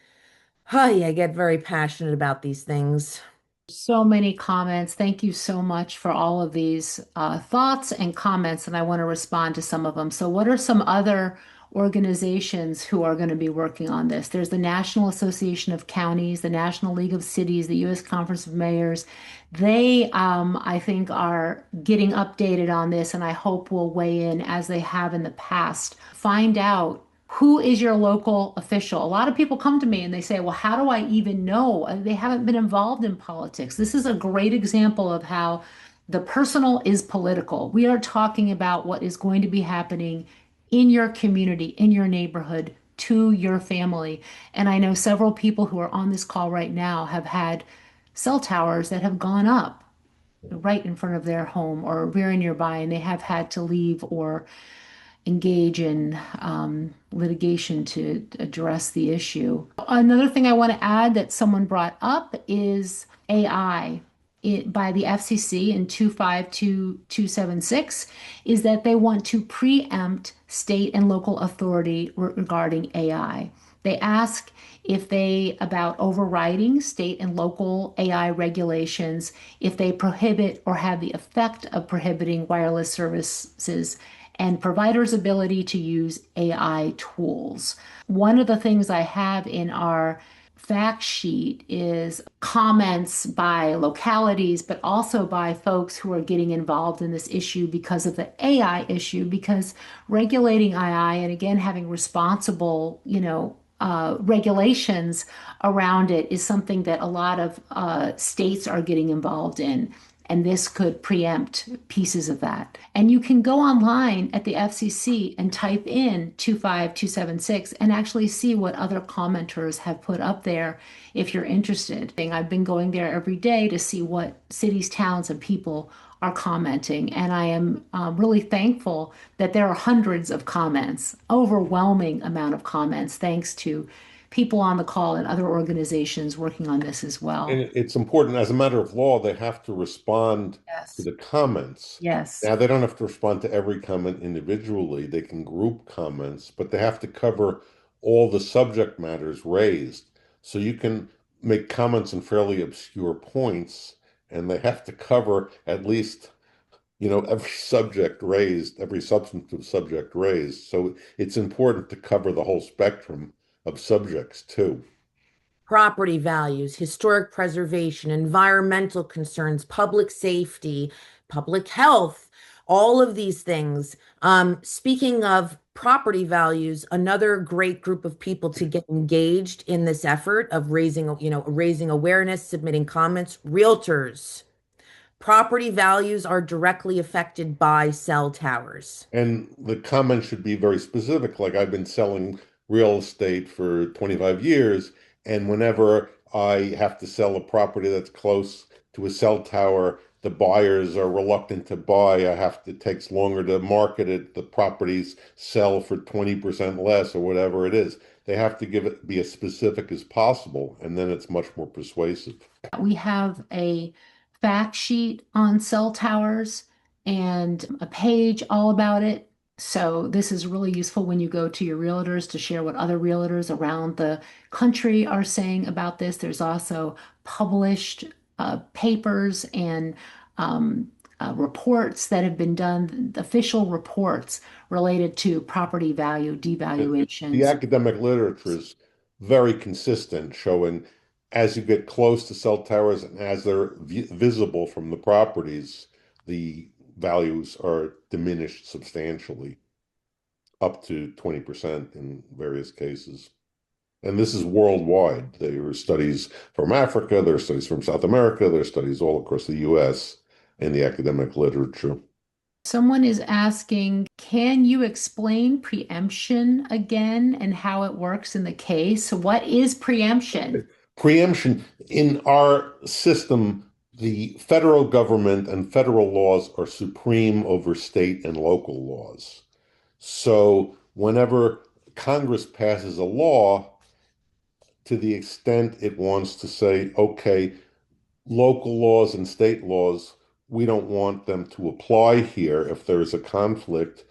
I get very passionate about these things. So many comments. Thank you so much for all of these thoughts and comments, and I want to respond to some of them. So, what are some other organizations who are going to be working on this? There's the National Association of Counties, the National League of Cities, the U.S. Conference of Mayors. They, I think, are getting updated on this, and I hope will weigh in as they have in the past. Find out who is your local official. A lot of people come to me and they say, well, how do I even know? They haven't been involved in politics. This is a great example of how the personal is political. We are talking about what is going to be happening in your community, in your neighborhood, to your family. And I know several people who are on this call right now have had cell towers that have gone up right in front of their home or very nearby, and they have had to leave or engage in litigation to address the issue. Another thing I want to add that someone brought up is AI by the FCC in 252276 is that they want to preempt state and local authority regarding AI. They ask about overriding state and local AI regulations, if they prohibit or have the effect of prohibiting wireless services and providers' ability to use AI tools. One of the things I have in our fact sheet is comments by localities, but also by folks who are getting involved in this issue because of the AI issue, because regulating AI and again, having responsible, regulations around it is something that a lot of states are getting involved in. And this could preempt pieces of that. And you can go online at the FCC and type in 25276 and actually see what other commenters have put up there if you're interested. I've been going there every day to see what cities, towns, and people are commenting. And I am really thankful that there are hundreds of comments, overwhelming amount of comments, thanks to people on the call and other organizations working on this as well. And it's important, as a matter of law, they have to respond to the comments. Yes. Now, they don't have to respond to every comment individually. They can group comments, but they have to cover all the subject matters raised. So you can make comments on fairly obscure points, and they have to cover at least, every subject raised, every substantive subject raised. So it's important to cover the whole spectrum of subjects too. Property values, historic preservation, environmental concerns, public safety, public health, all of these things. Speaking of property values, another great group of people to get engaged in this effort of raising awareness, submitting comments, realtors. Property values are directly affected by cell towers. And the comment should be very specific. Like, I've been selling real estate for 25 years, and whenever I have to sell a property that's close to a cell tower, the buyers are reluctant to buy. It takes longer to market it. The properties sell for 20% less or whatever it is. They have to be as specific as possible, and then it's much more persuasive. We have a fact sheet on cell towers and a page all about it. So this is really useful when you go to your realtors to share what other realtors around the country are saying about this. There's also published papers and reports that have been done, official reports related to property value devaluations. The academic literature is very consistent, showing as you get close to cell towers and as they're visible from the properties, the values are diminished substantially, up to 20% in various cases. And this is worldwide. There are studies from Africa, there are studies from South America, there are studies all across the US in the academic literature. Someone is asking, can you explain preemption again and how it works in the case? What is preemption? Preemption in our system, the federal government and federal laws are supreme over state and local laws. So whenever Congress passes a law, to the extent it wants to say, okay, local laws and state laws, we don't want them to apply here. If there's a conflict,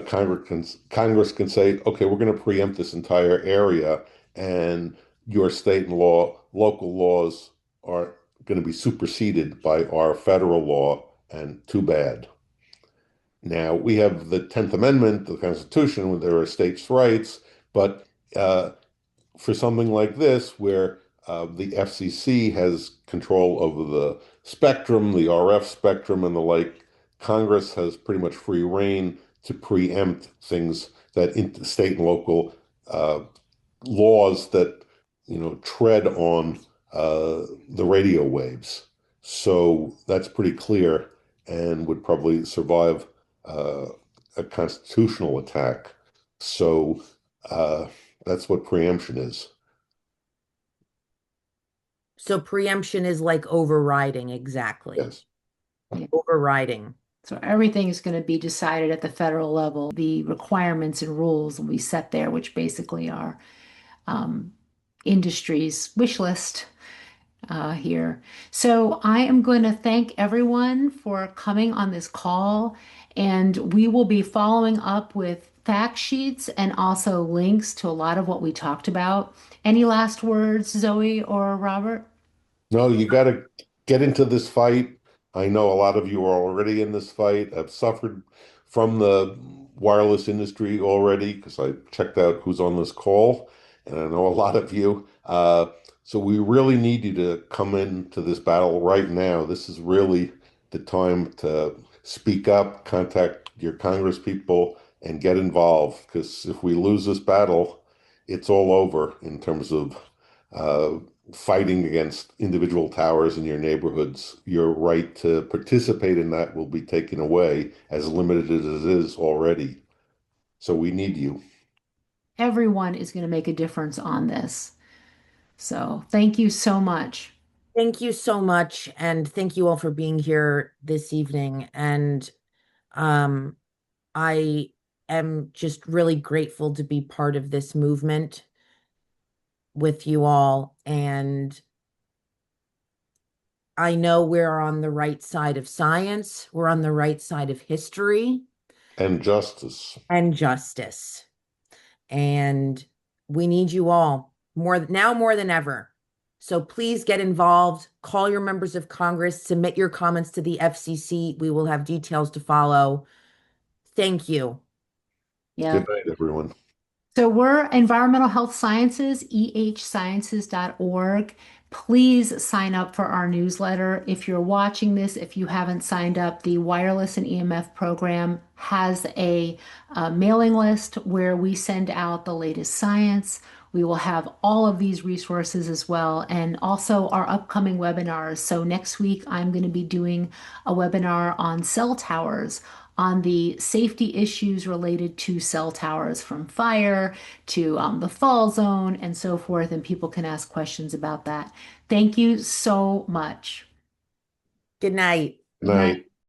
Congress can say, okay, we're going to preempt this entire area, and your state and local laws are going to be superseded by our federal law, and too bad. Now, we have the 10th Amendment, the Constitution, where there are states' rights, but for something like this, where the FCC has control over the spectrum, the RF spectrum, and the like, Congress has pretty much free reign to preempt things that state and local laws that tread on the radio waves. So that's pretty clear and would probably survive a constitutional attack. So that's what preemption is. So preemption is like overriding, exactly. Yes. Overriding. So everything is going to be decided at the federal level. The requirements and rules will be set there, which basically are industry's wish list here. So I am going to thank everyone for coming on this call, and we will be following up with fact sheets and also links to a lot of what we talked about. Any last words, Zoe or Robert? No, you got to get into this fight. I know a lot of you are already in this fight. I've suffered from the wireless industry already because I checked out who's on this call, and I know a lot of you. So we really need you to come into this battle right now. This is really the time to speak up, contact your Congress people, and get involved. Because if we lose this battle, it's all over in terms of fighting against individual towers in your neighborhoods. Your right to participate in that will be taken away, as limited as it is already. So we need you. Everyone is going to make a difference on this. So thank you so much. Thank you so much. And thank you all for being here this evening. And I am just really grateful to be part of this movement with you all. And I know we're on the right side of science. We're on the right side of history. And justice. And justice. And we need you all more than ever. So please get involved, call your members of Congress, submit your comments to the FCC. We will have details to follow. Thank you. Yeah. Good night, everyone. So we're Environmental Health Sciences, ehsciences.org. Please sign up for our newsletter. If you're watching this, if you haven't signed up, the Wireless and EMF program has a mailing list where we send out the latest science. We will have all of these resources as well, and also our upcoming webinars. So next week, I'm going to be doing a webinar on cell towers, on the safety issues related to cell towers, from fire to the fall zone and so forth, and people can ask questions about that. Thank you so much. Good night. Good night.